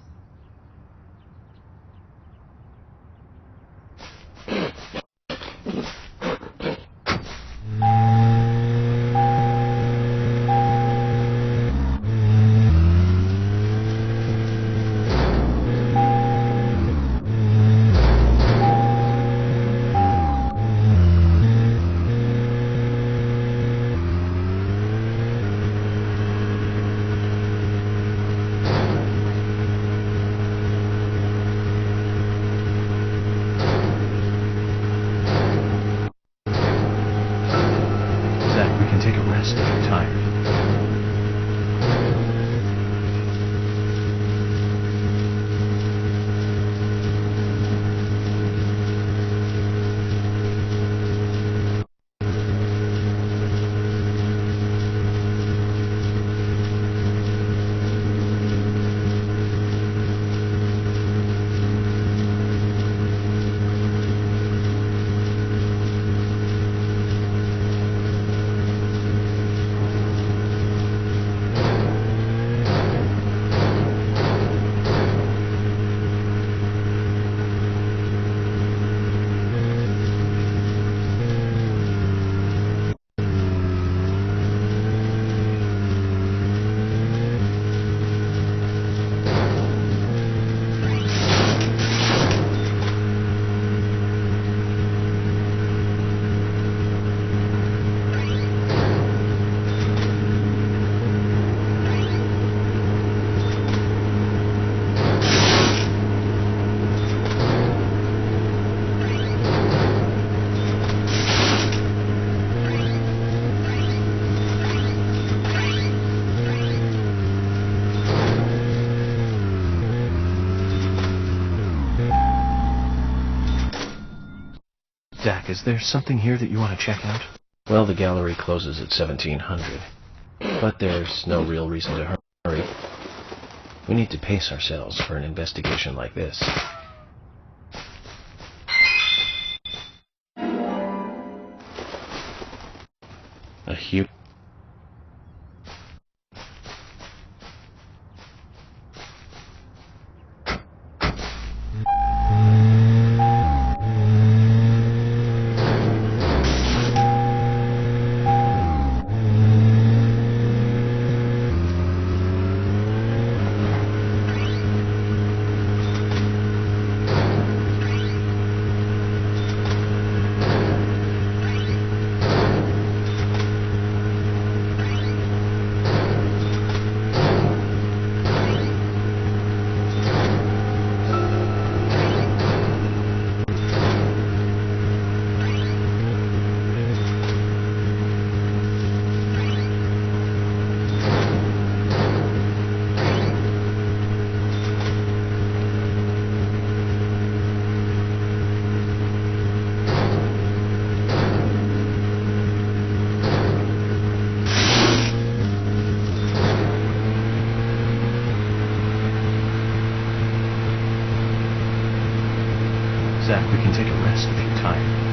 Speaker 7: Zach, is there something here that you want to check out?
Speaker 2: Well, the gallery closes at 1700. But there's no real reason to hurry. We need to pace ourselves for an investigation like this. A huge...
Speaker 7: Zach, we can take a rest if you're tired.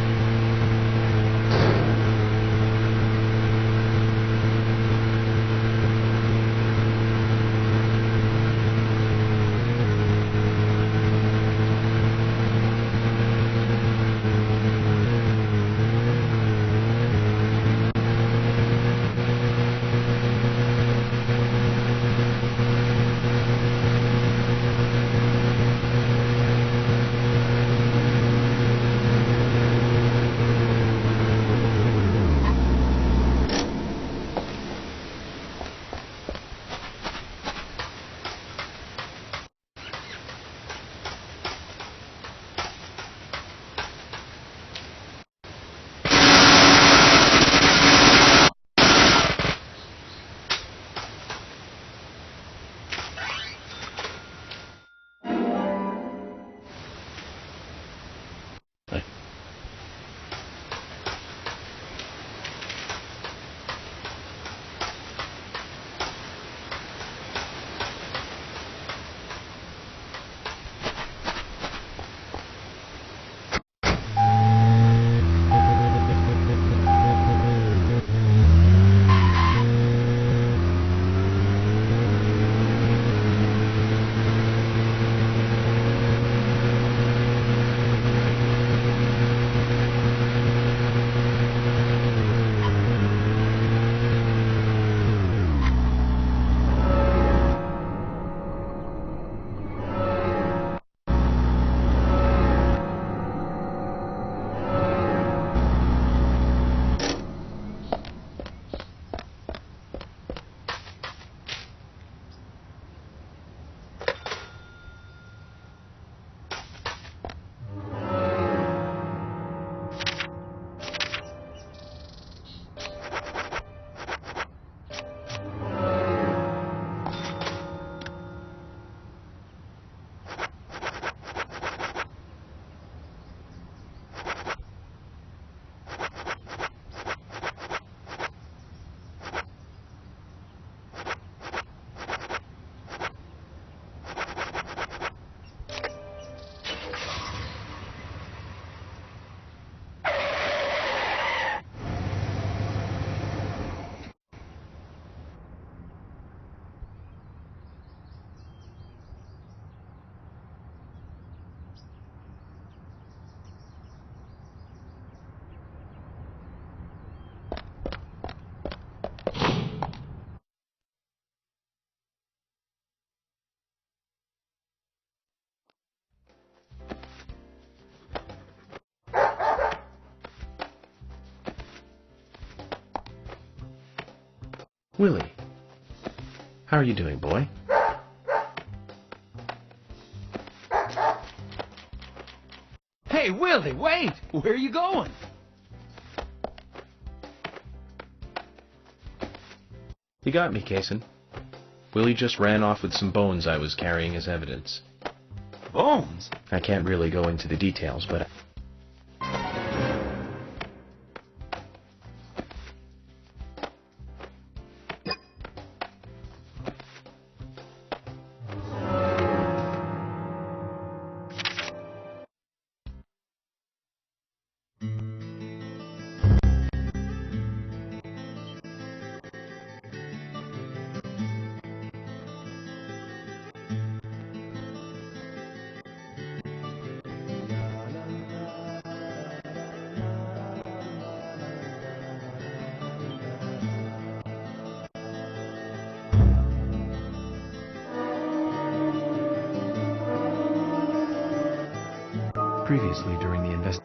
Speaker 2: Willie, how are you doing, boy?
Speaker 6: Hey, Willie, wait! Where are you going?
Speaker 2: You got me, Kaysen. Willie just ran off with some bones I was carrying as evidence.
Speaker 6: Bones?
Speaker 2: I can't really go into the details, but...
Speaker 7: previously during the investigation.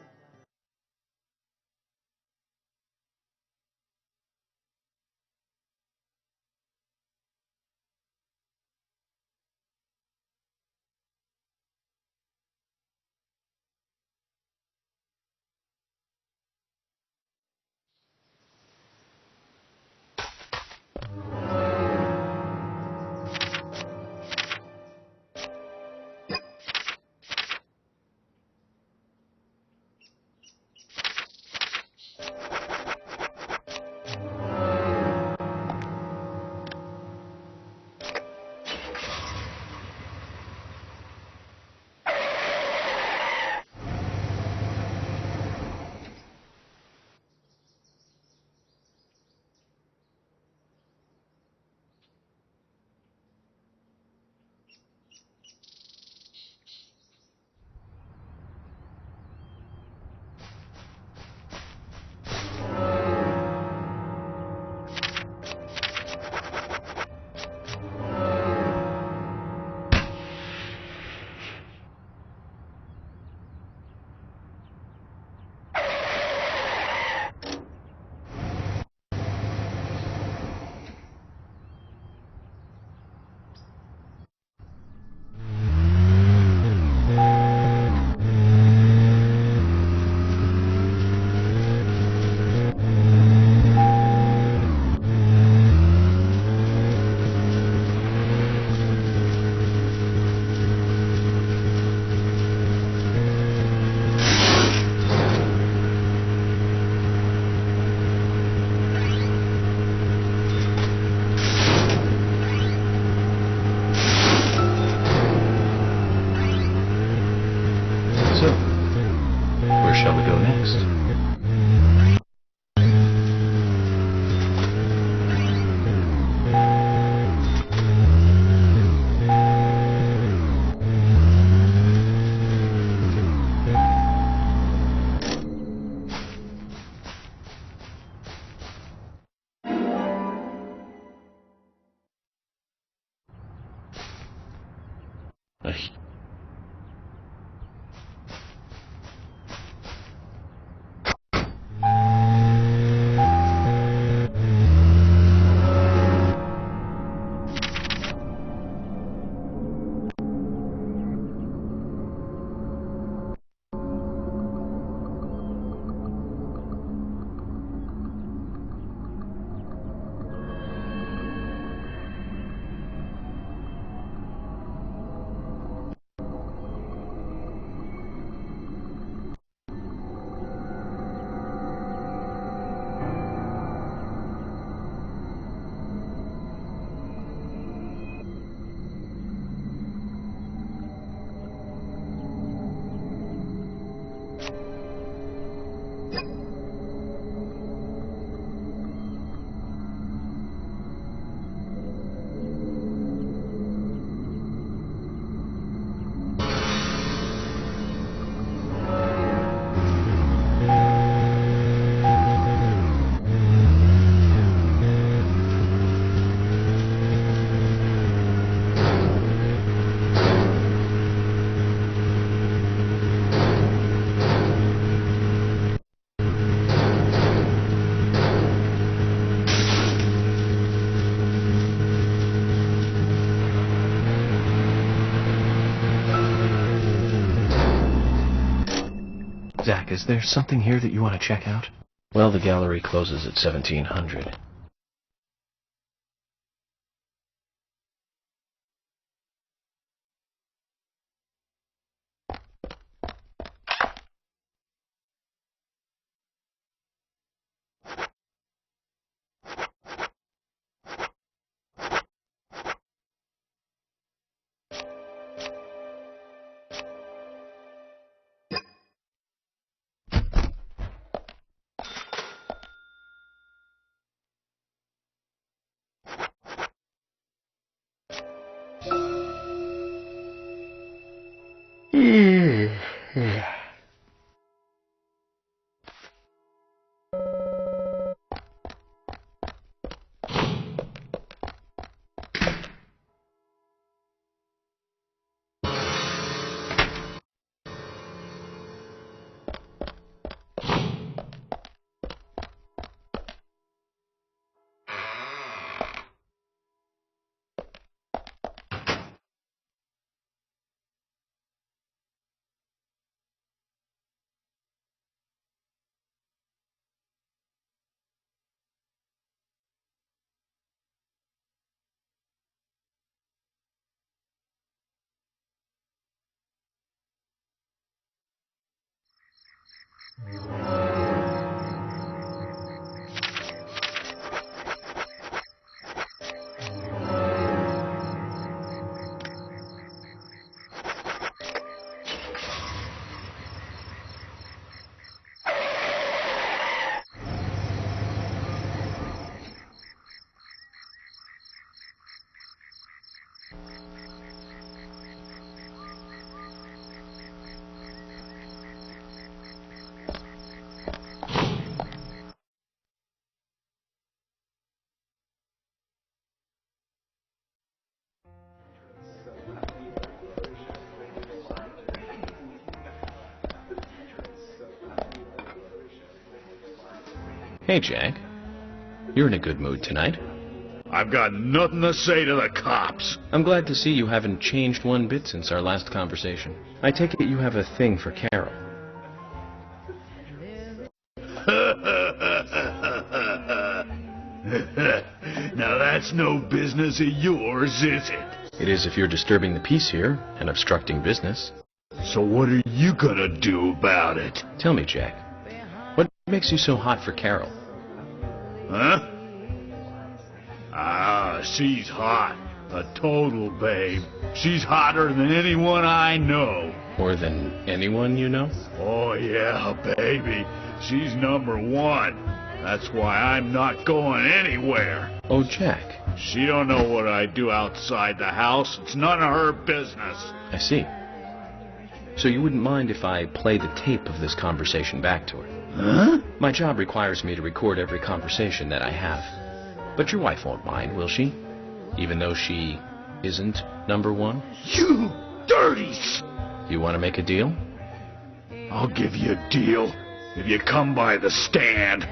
Speaker 2: Shall we go next?
Speaker 7: Zach, is there something here that you want to check out?
Speaker 2: Well, the gallery closes at 1700. Hey, Jack. You're in a good mood tonight.
Speaker 12: I've got nothing to say to the cops.
Speaker 2: I'm glad to see you haven't changed one bit since our last conversation. I take it you have a thing for Carol.
Speaker 12: Now that's no business of yours, is it?
Speaker 2: It is if you're disturbing the peace here and obstructing business.
Speaker 12: So what are you gonna do about it?
Speaker 2: Tell me, Jack. What makes you so hot for Carol?
Speaker 12: Huh? Ah, she's hot. A total babe. She's hotter than anyone I know.
Speaker 2: More than anyone you know?
Speaker 12: Oh, yeah, baby. She's #1. That's why I'm not going anywhere.
Speaker 2: Oh, Jack.
Speaker 12: She don't know what I do outside the house. It's none of her business.
Speaker 2: I see. So you wouldn't mind if I play the tape of this conversation back to her?
Speaker 12: Huh?
Speaker 2: My job requires me to record every conversation that I have. But your wife won't mind, will she? Even though she isn't #1?
Speaker 12: You dirties!
Speaker 2: You want to make a deal?
Speaker 12: I'll give you a deal if you come by the stand.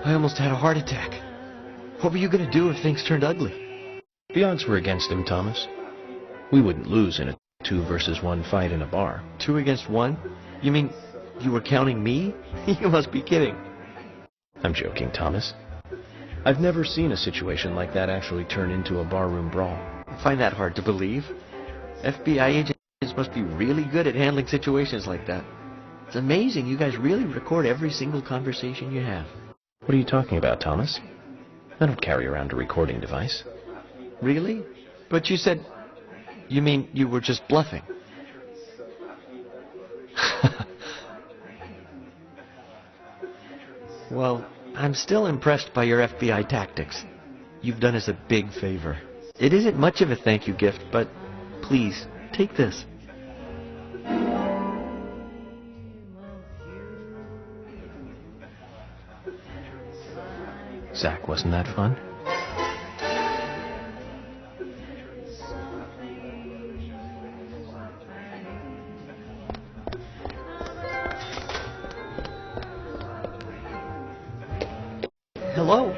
Speaker 7: I almost had a heart attack. What were you going to do if things turned ugly?
Speaker 2: The odds were against him, Thomas. We wouldn't lose in a 2 versus 1 fight in a bar.
Speaker 7: 2 against 1? You mean you were counting me? You must be kidding.
Speaker 2: I'm joking, Thomas. I've never seen a situation like that actually turn into a barroom brawl.
Speaker 7: I find that hard to believe. FBI agents must be really good at handling situations like that. It's amazing you guys really record every single conversation you have.
Speaker 2: What are you talking about, Thomas? I don't carry around a recording device.
Speaker 7: Really? But you said... You mean you were just bluffing? Well, I'm still impressed by your FBI tactics. You've done us a big favor. It isn't much of a thank you gift, but please, take this.
Speaker 2: Zach, wasn't that fun?
Speaker 7: Hello?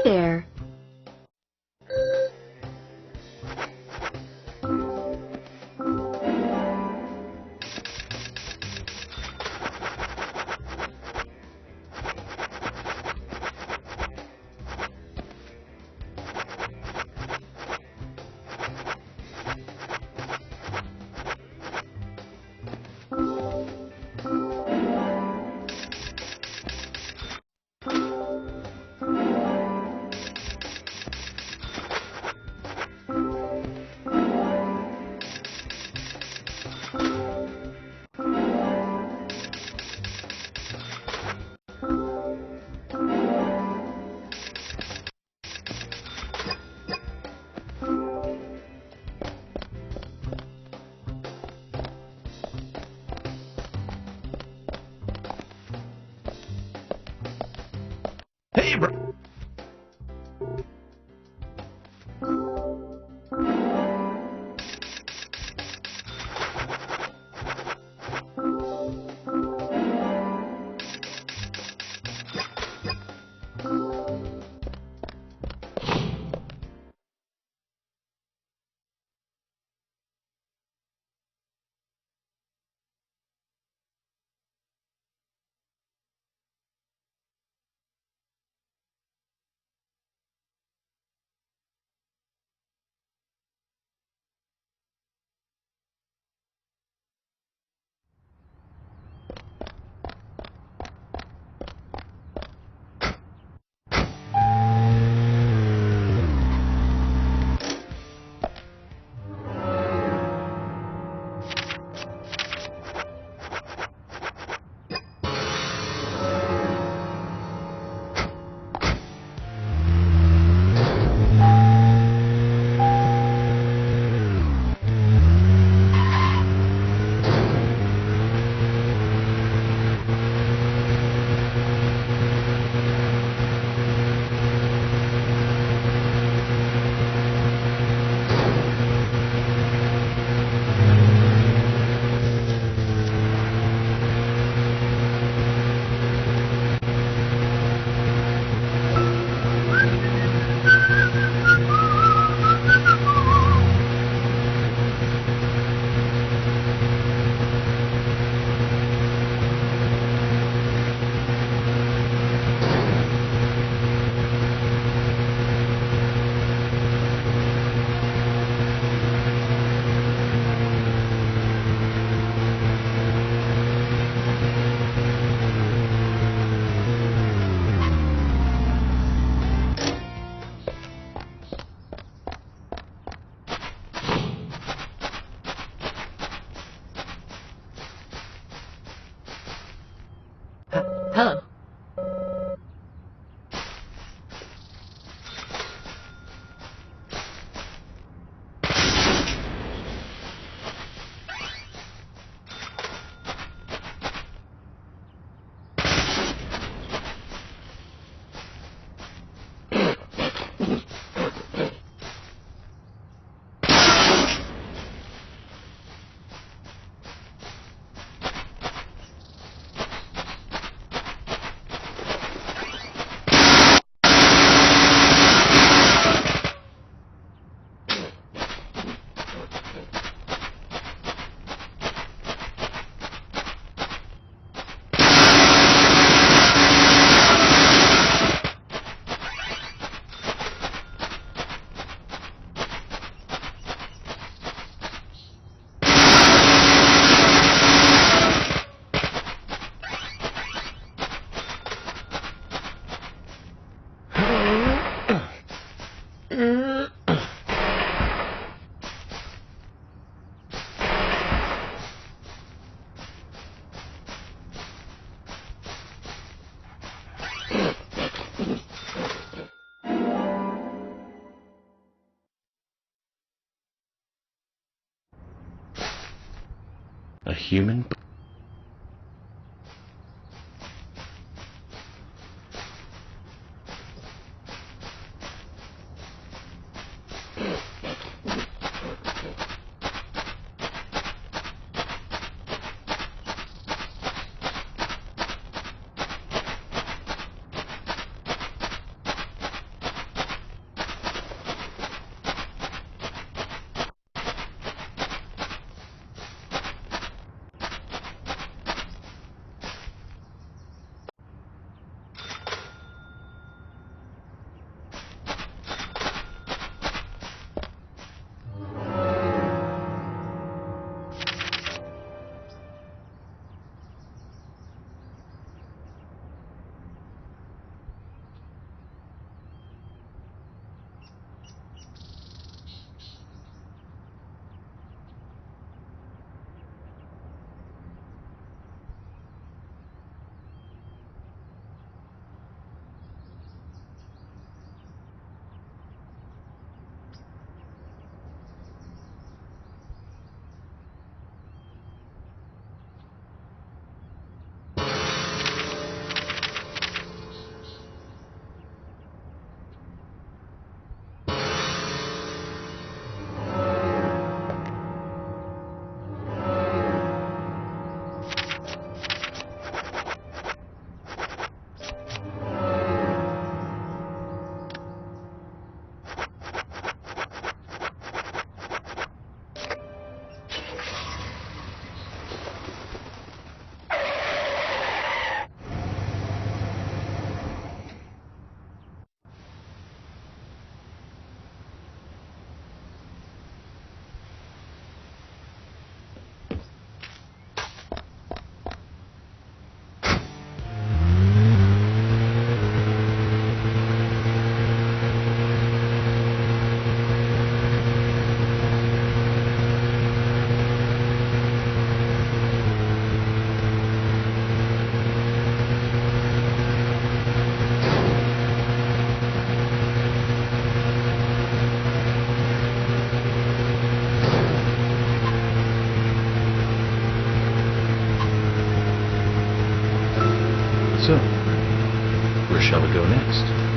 Speaker 4: there.
Speaker 7: Hey, bro.
Speaker 10: Hello.
Speaker 2: A human? So, where shall we go next?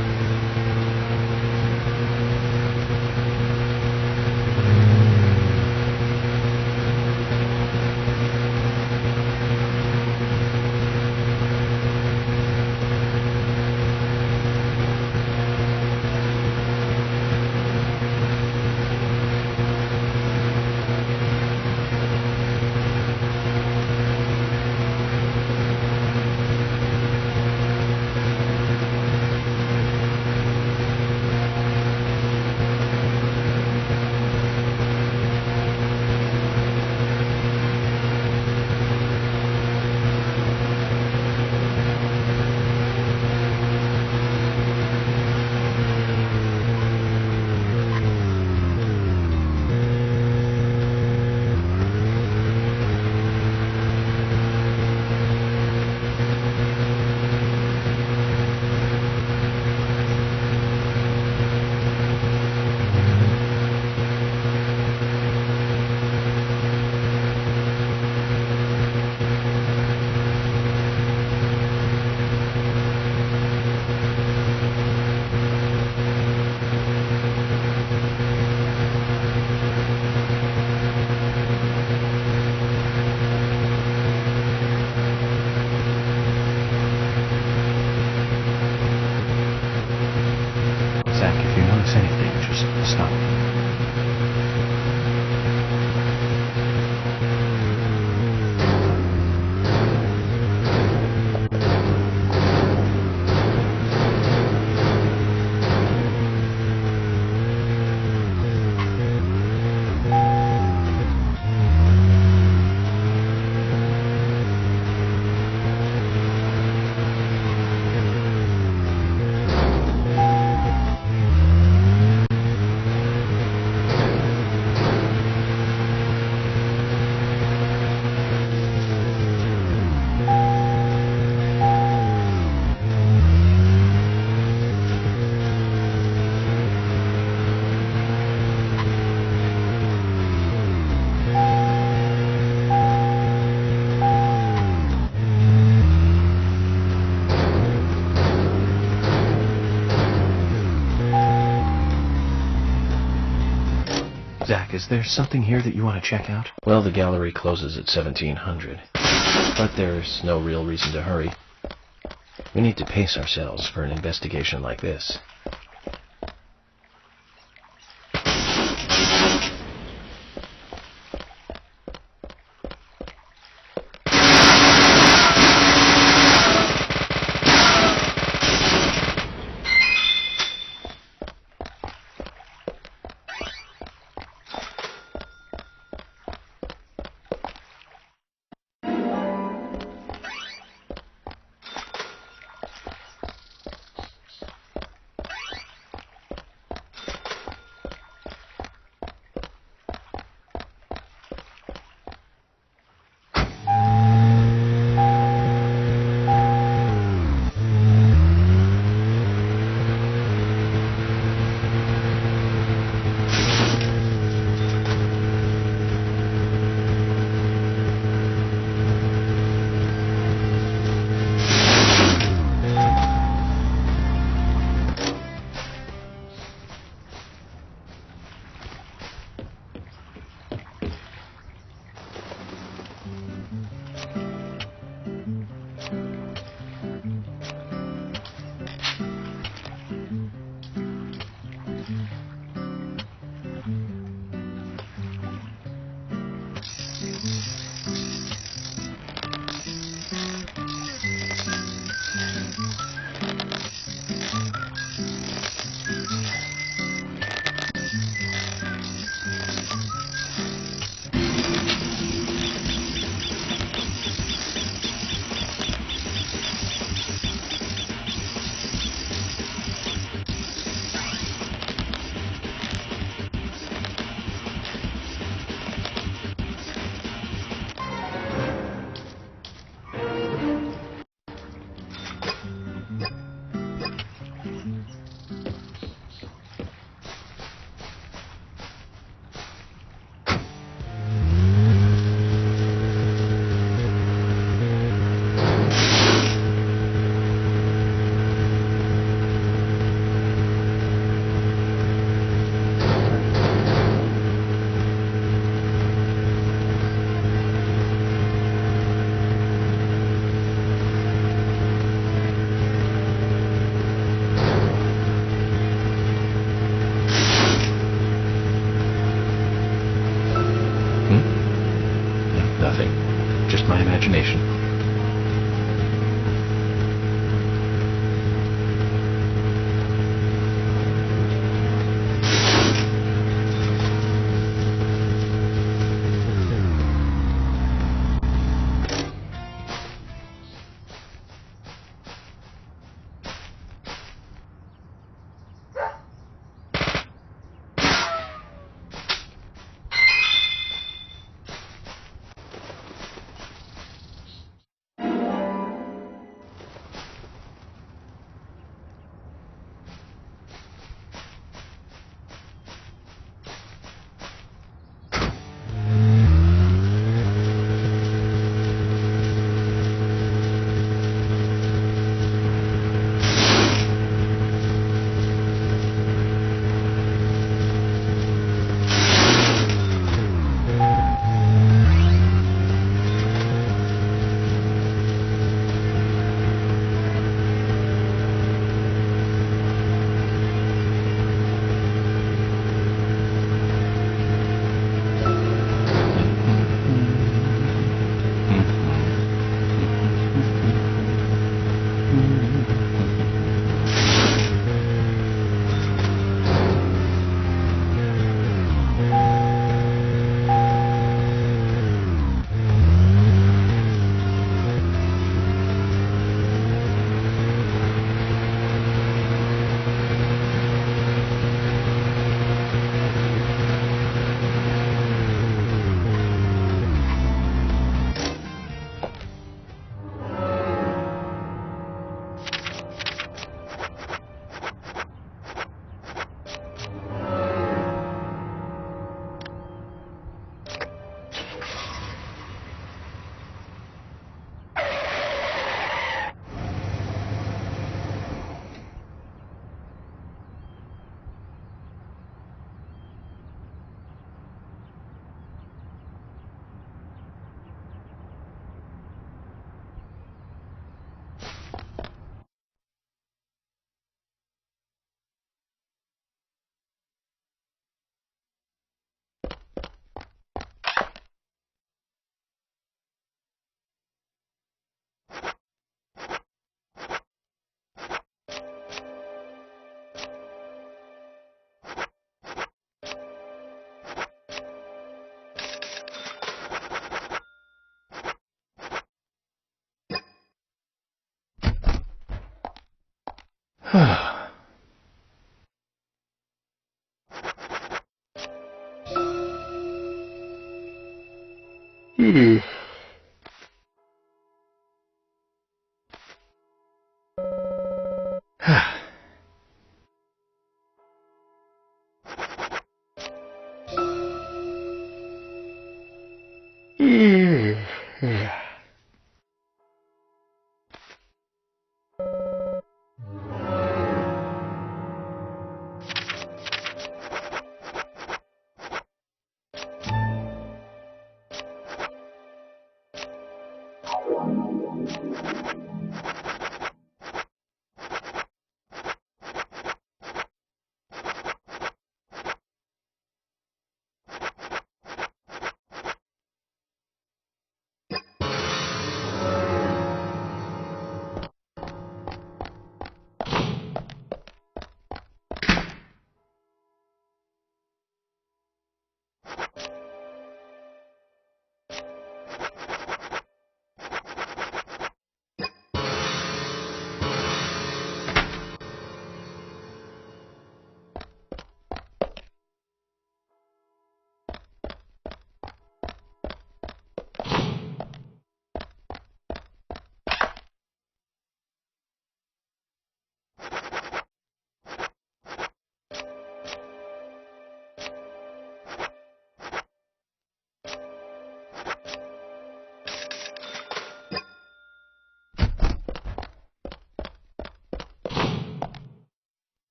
Speaker 7: Zach, is there something here that you want to check out?
Speaker 2: Well, the gallery closes at 1700. But there's no real reason to hurry. We need to pace ourselves for an investigation like this. nothing. Just my imagination.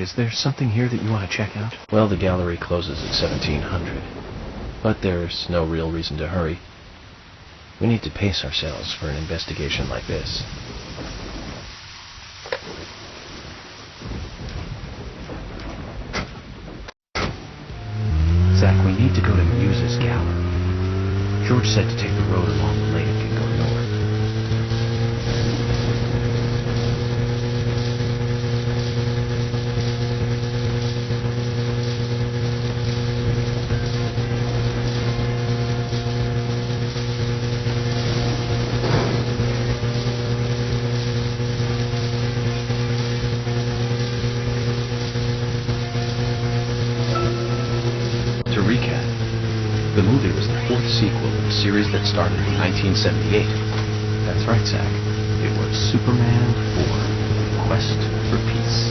Speaker 7: is there something here that you want to check out?
Speaker 2: Well, the gallery closes at 1700. But there's no real reason to hurry. We need to pace ourselves for an investigation like this.
Speaker 7: Zach, we need to go to Muse's gallery. George said to take the road along the lake and go north.
Speaker 2: The movie was the fourth sequel in a series that started in 1978.
Speaker 7: That's right, Zach. It was Superman 4, Quest for Peace.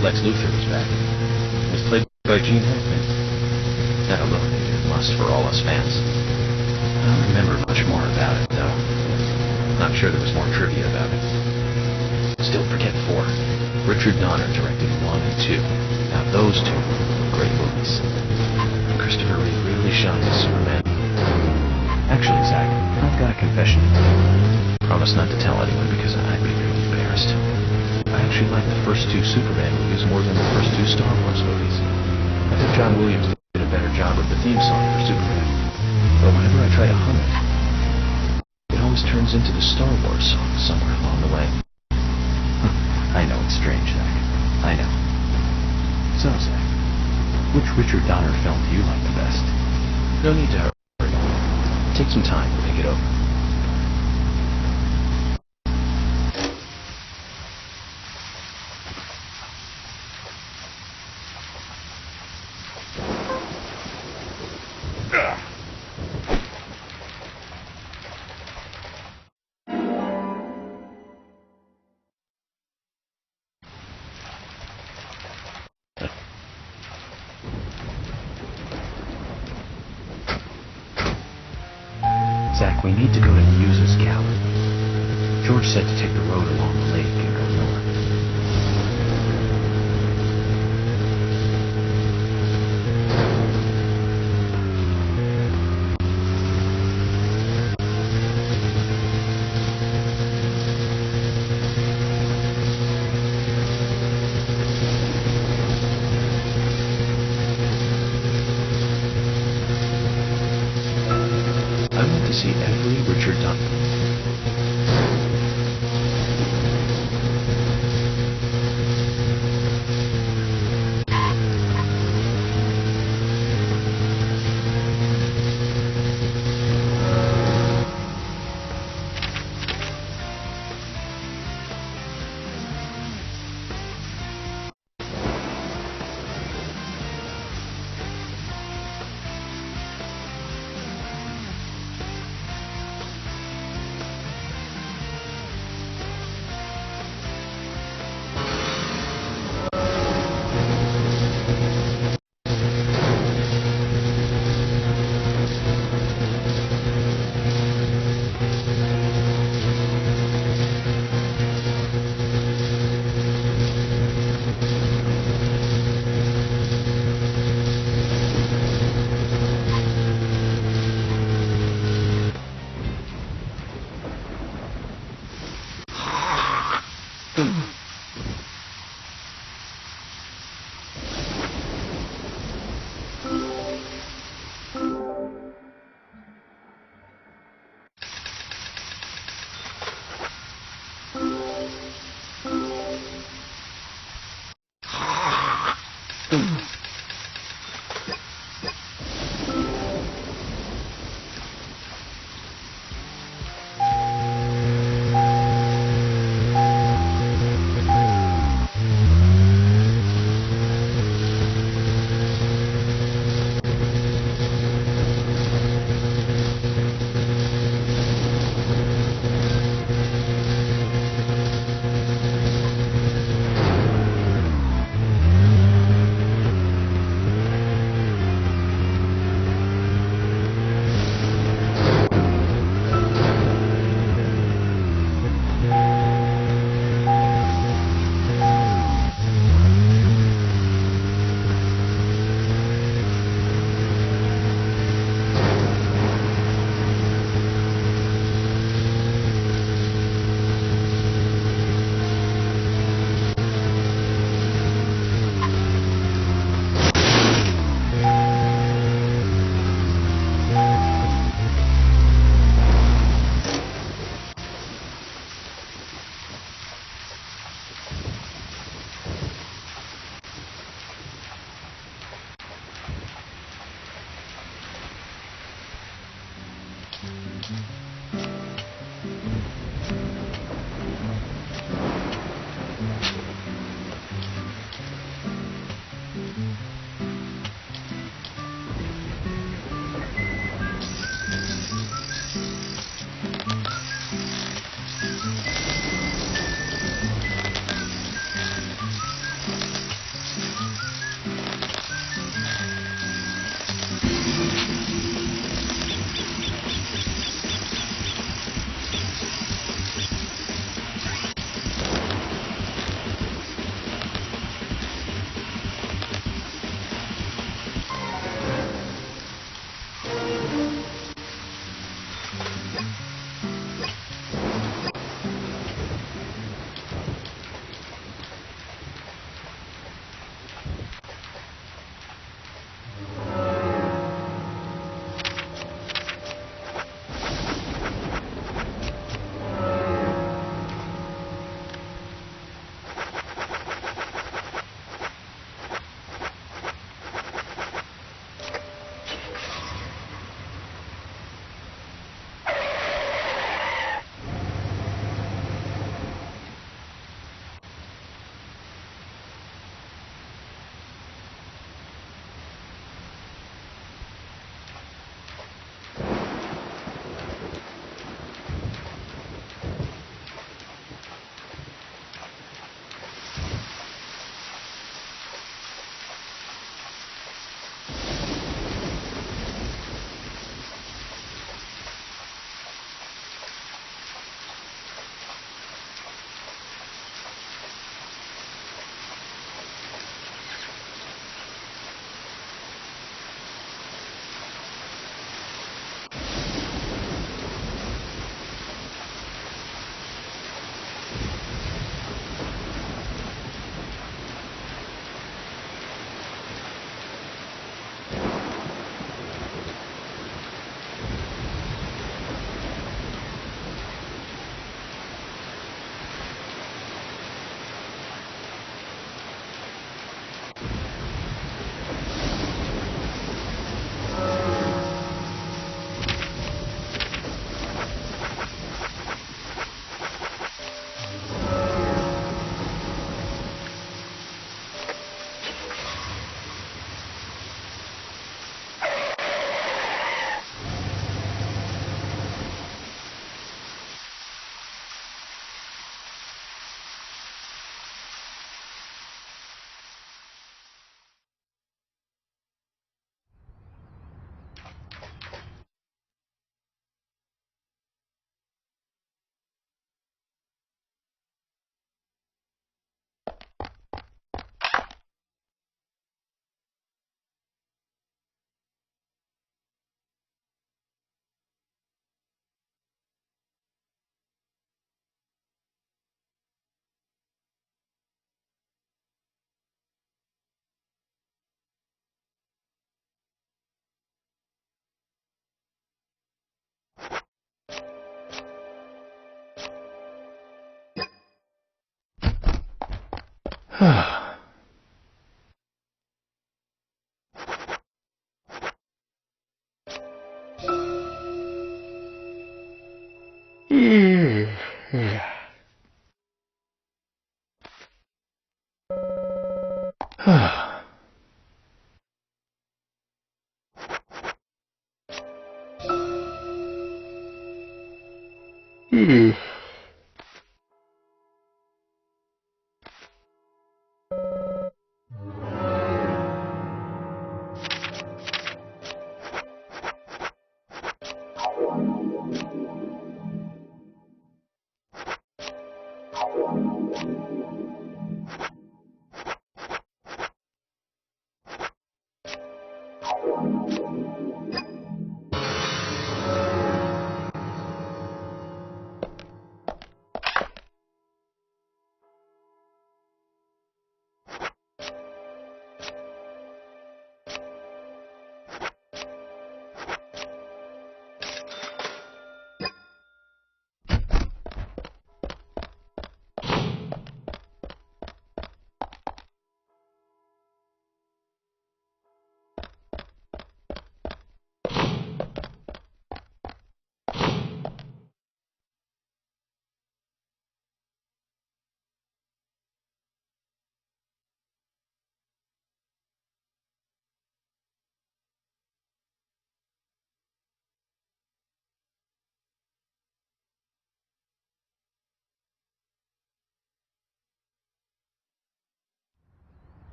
Speaker 2: Lex Luthor was back. He was played by Gene Hackman. That illuminated a must for all us fans. I don't remember much more about it, though. Not sure there was more trivia about it. Still forget 4. Richard Donner directed 1 and 2. Now those two were great movies. Christopher Reeve really shines as Superman.
Speaker 7: Actually, Zach, I've got a confession.
Speaker 2: Promise not to tell anyone because I'd be really embarrassed.
Speaker 7: I actually like the first 2 Superman movies more than the first 2 Star Wars movies.
Speaker 2: I think John Williams did a better job with the theme song for Superman. But whenever I try to hum it, it always turns into the Star Wars song somewhere along the way.
Speaker 7: I know it's strange, Zach. I know. So, Zach, which Richard Donner film do you like the best?
Speaker 2: No need to hurry. Take some time to think it over.
Speaker 7: Zach, we need to go to Muse's gallery. George said to take the road along the lake and go north.
Speaker 2: See every Richard Donner.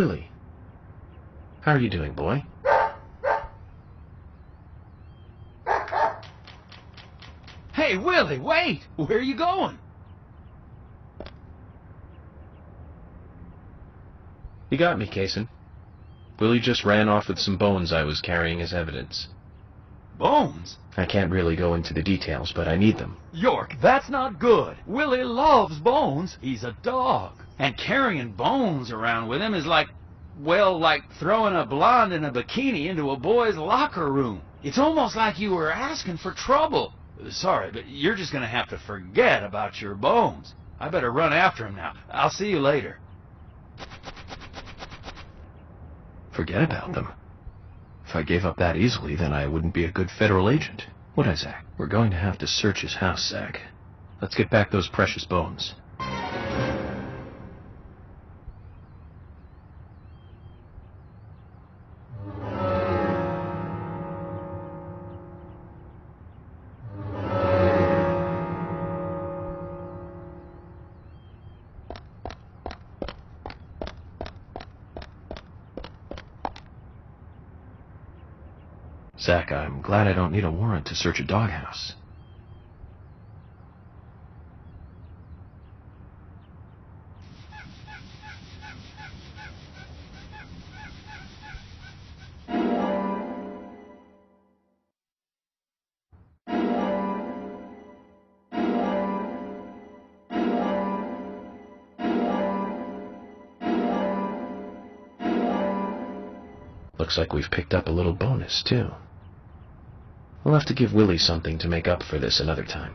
Speaker 2: Willie. How are you doing, boy?
Speaker 6: Hey, Willie, wait! Where are you going?
Speaker 2: You got me, Kaysen. Willie just ran off with some bones I was carrying as evidence.
Speaker 6: Bones?
Speaker 2: I can't really go into the details, but I need them.
Speaker 6: York, that's not good. Willie loves bones. He's a dog. And carrying bones around with him is like, well, like throwing a blonde in a bikini into a boy's locker room. It's almost like you were asking for trouble. Sorry, but you're just going to have to forget about your bones. I better run after him now. I'll see you later.
Speaker 7: Forget about them. If I gave up that easily, then I wouldn't be a good federal agent, would I, Zach? We're going to have to search his house, Zach. Let's get back those precious bones. Zach, I'm glad I don't need a warrant to search a doghouse.
Speaker 2: Looks like we've picked up a little bonus, too. We'll have to give Willie something to make up for this another time.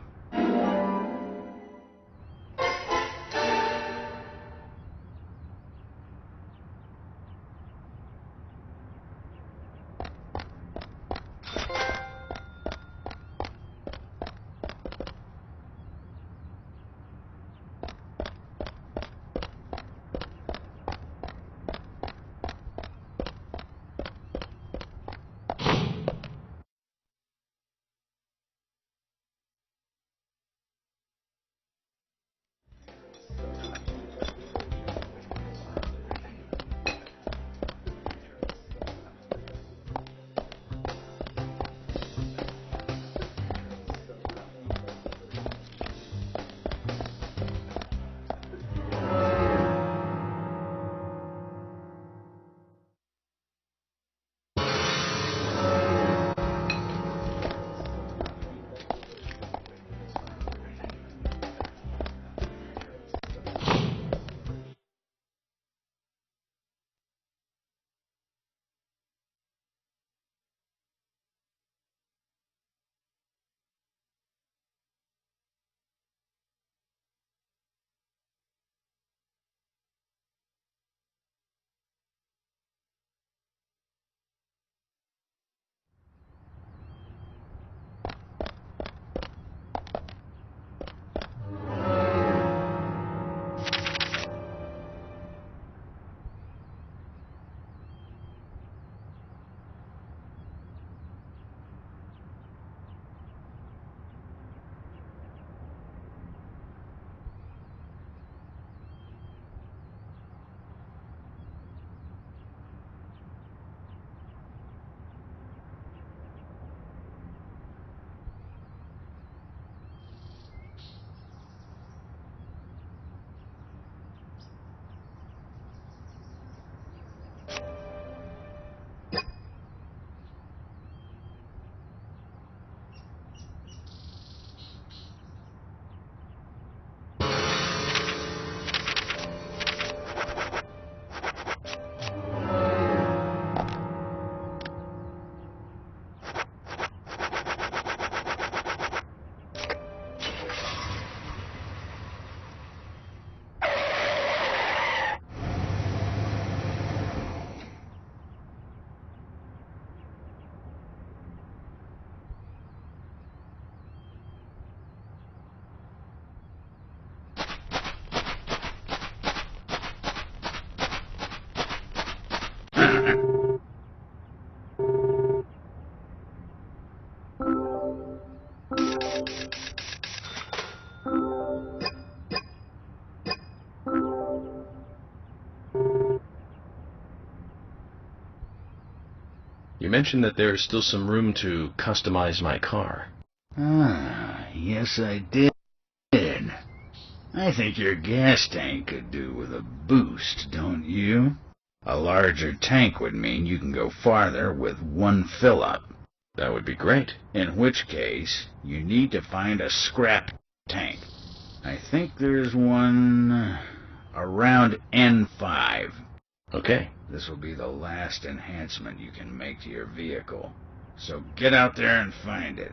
Speaker 2: You mentioned that there's still some room to customize my car.
Speaker 12: Ah, yes I did. I think your gas tank could do with a boost, don't you? A larger tank would mean you can go farther with one fill-up.
Speaker 2: That would be great.
Speaker 12: In which case, you need to find a scrap tank. I think there's one around N5.
Speaker 2: Okay.
Speaker 12: This will be the last enhancement you can make to your vehicle. So get out there and find it.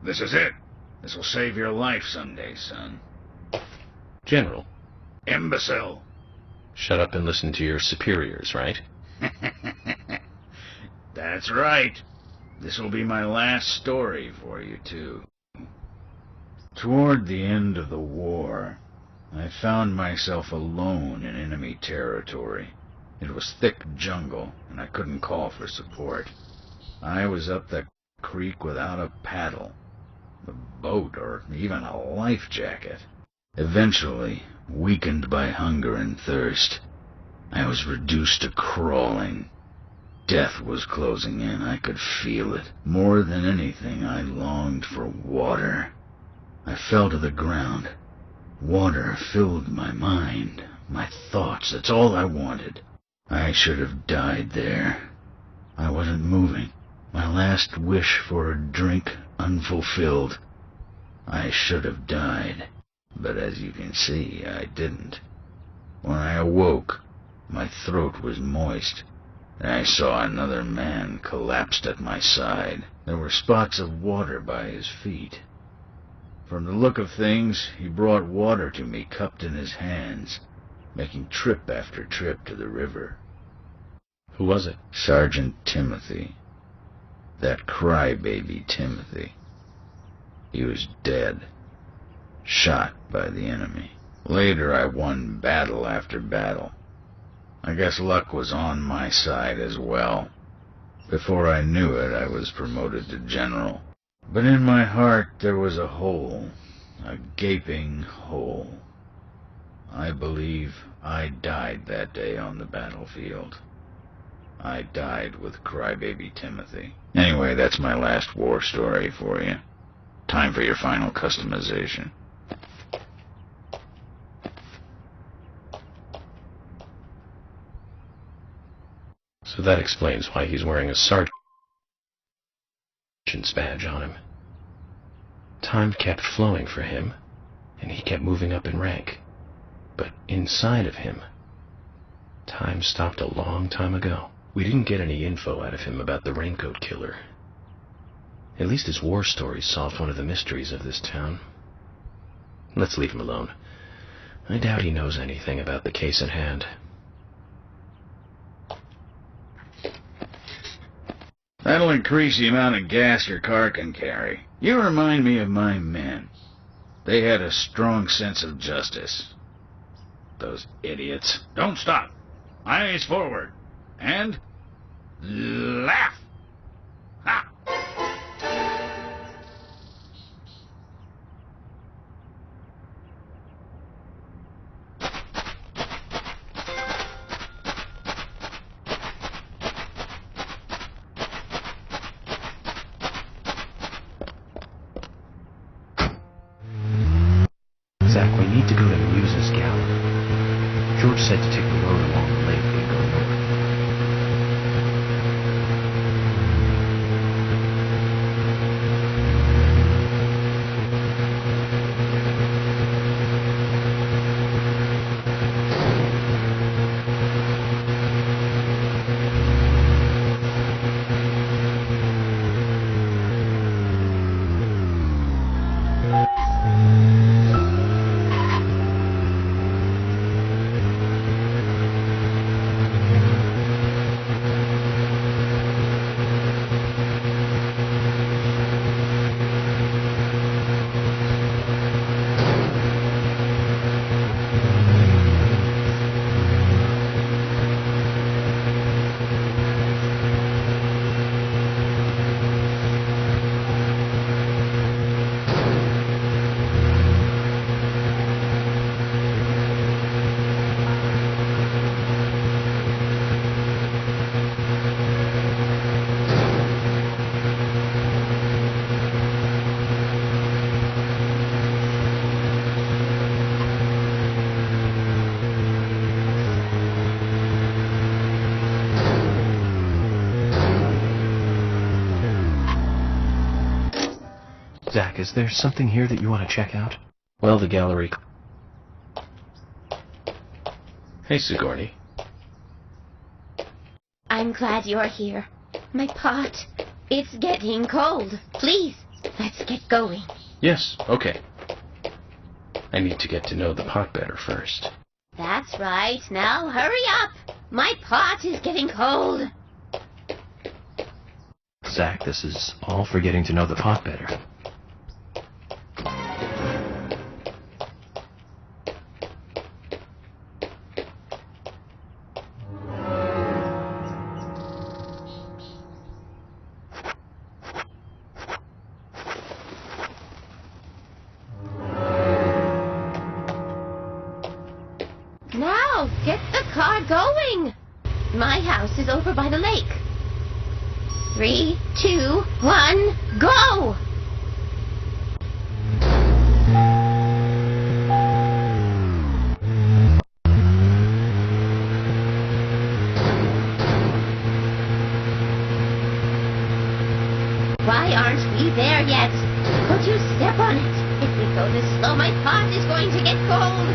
Speaker 12: This is it. This will save your life someday, son.
Speaker 2: General.
Speaker 12: Imbecile.
Speaker 2: Shut up and listen to your superiors, right?
Speaker 12: That's right. This will be my last story for you, too. Toward the end of the war, I found myself alone in enemy territory. It was thick jungle, and I couldn't call for support. I was up the creek without a paddle, a boat, or even a life jacket. Eventually, weakened by hunger and thirst, I was reduced to crawling. Death was closing in. I could feel it. More than anything, I longed for water. I fell to the ground. Water filled my mind, my thoughts. That's all I wanted. I should have died there. I wasn't moving. My last wish for a drink unfulfilled. I should have died. But as you can see, I didn't. When I awoke, my throat was moist. and I saw another man collapsed at my side. There were spots of water by his feet. From the look of things, he brought water to me cupped in his hands, making trip after trip to the river.
Speaker 2: Who was it?
Speaker 12: Sergeant Timothy. That crybaby Timothy. He was dead, shot by the enemy. Later I won battle after battle. I guess luck was on my side as well. Before I knew it, I was promoted to general. But in my heart there was a hole, a gaping hole. I believe I died that day on the battlefield. I died with crybaby Timothy. Anyway, that's my last war story for you. Time for your final customization.
Speaker 2: So that explains why he's wearing a sergeant's badge on him. Time kept flowing for him, and he kept moving up in rank. But inside of him, time stopped a long time ago. We didn't get any info out of him about the Raincoat Killer. At least his war story solved one of the mysteries of this town. Let's leave him alone. I doubt he knows anything about the case at hand.
Speaker 12: That'll increase the amount of gas your car can carry. You remind me of my men. They had a strong sense of justice. Those idiots. Don't stop. Eyes forward. And laugh. Ha!
Speaker 7: Zach, we need to go to Muse's gallery. George said to take the road along the lake and go north. Zach, is there something here that you want to check out?
Speaker 2: Well, the gallery... Hey, Sigourney.
Speaker 3: I'm glad you're here. My pot, it's getting cold. Please, let's get going.
Speaker 2: Yes, okay. I need to get to know the pot better first.
Speaker 3: That's right. Now hurry up. My pot is getting cold.
Speaker 7: Zach, this is all for getting to know the pot better.
Speaker 3: Now, get the car going. My house is over by the lake. 3, 2, 1, go! Why aren't we there yet? Could you step on it? If we go this slow, my pot is going to get cold.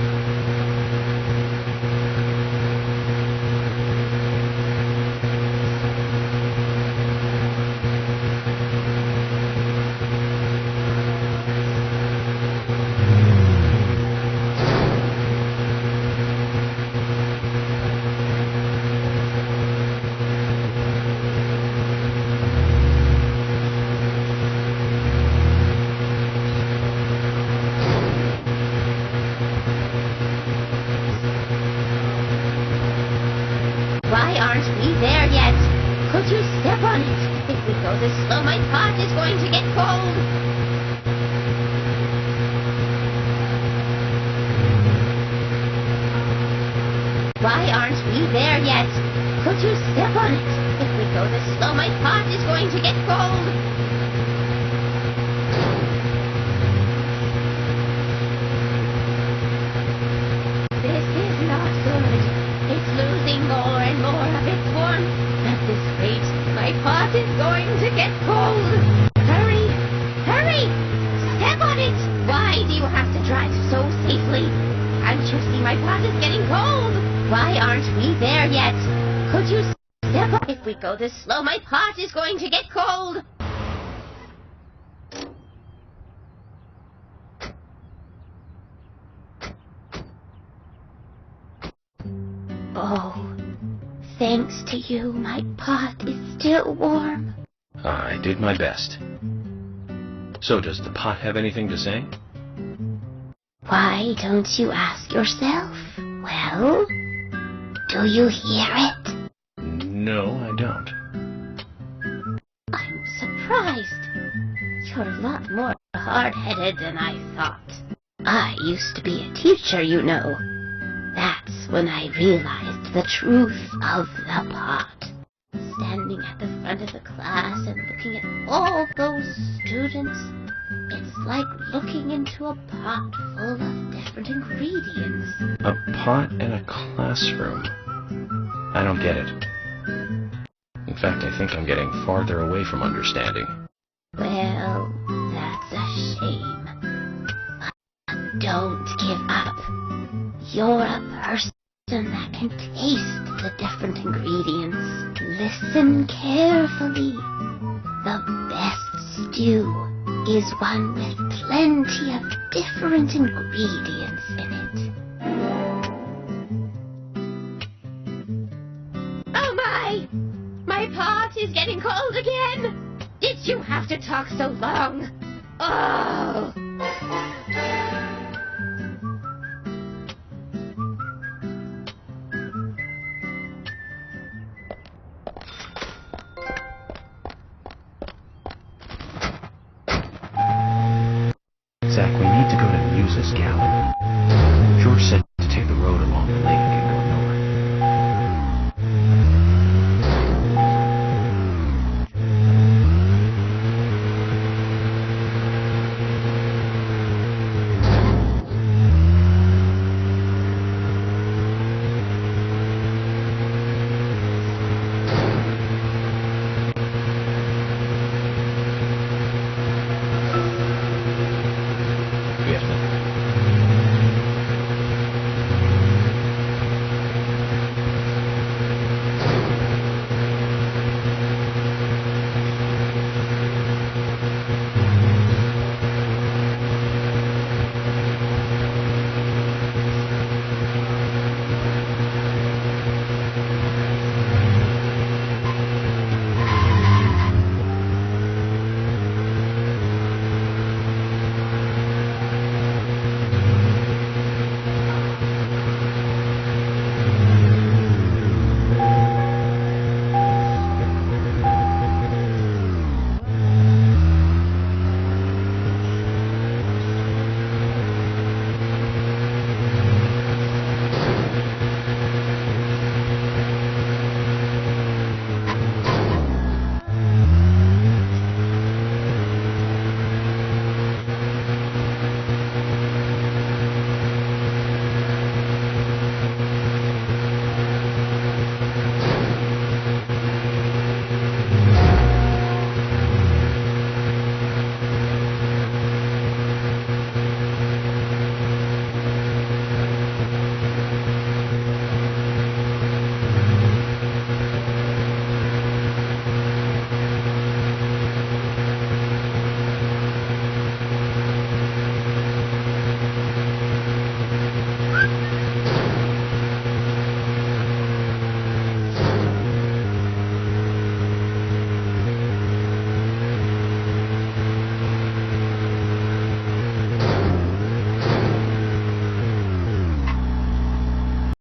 Speaker 3: go this slow, my pot is going to get cold. Why aren't we there yet? Could you step on it? If we go this slow, my pot is going to get cold. This is not good. It's losing more and more of its warmth. At this rate, my pot is going to get cold. Hurry! Hurry! Step on it! Why do you have to drive so safely? Can't you see my pot is getting cold? Why aren't we there yet? Could you step on? If we go this slow, my pot is going to get cold. Oh, thanks to you, my pot is still warm.
Speaker 2: I did my best. So does the pot have anything to say?
Speaker 3: Why don't you ask yourself? Well, do you hear it?
Speaker 2: No, I don't.
Speaker 3: I'm surprised. You're a lot more hard-headed than I thought. I used to be a teacher, you know. That's when I realized the truth of the pot. Standing at the front of the class and looking at all those students, it's like looking into a pot full of different ingredients.
Speaker 2: A pot in a classroom. I don't get it. In fact, I think I'm getting farther away from understanding.
Speaker 3: Well, that's a shame. But don't give up. You're a person that can taste the different ingredients. Listen carefully. The best stew is one with plenty of different ingredients in it. Oh my! My pot is getting cold again! Did you have to talk so long? Oh!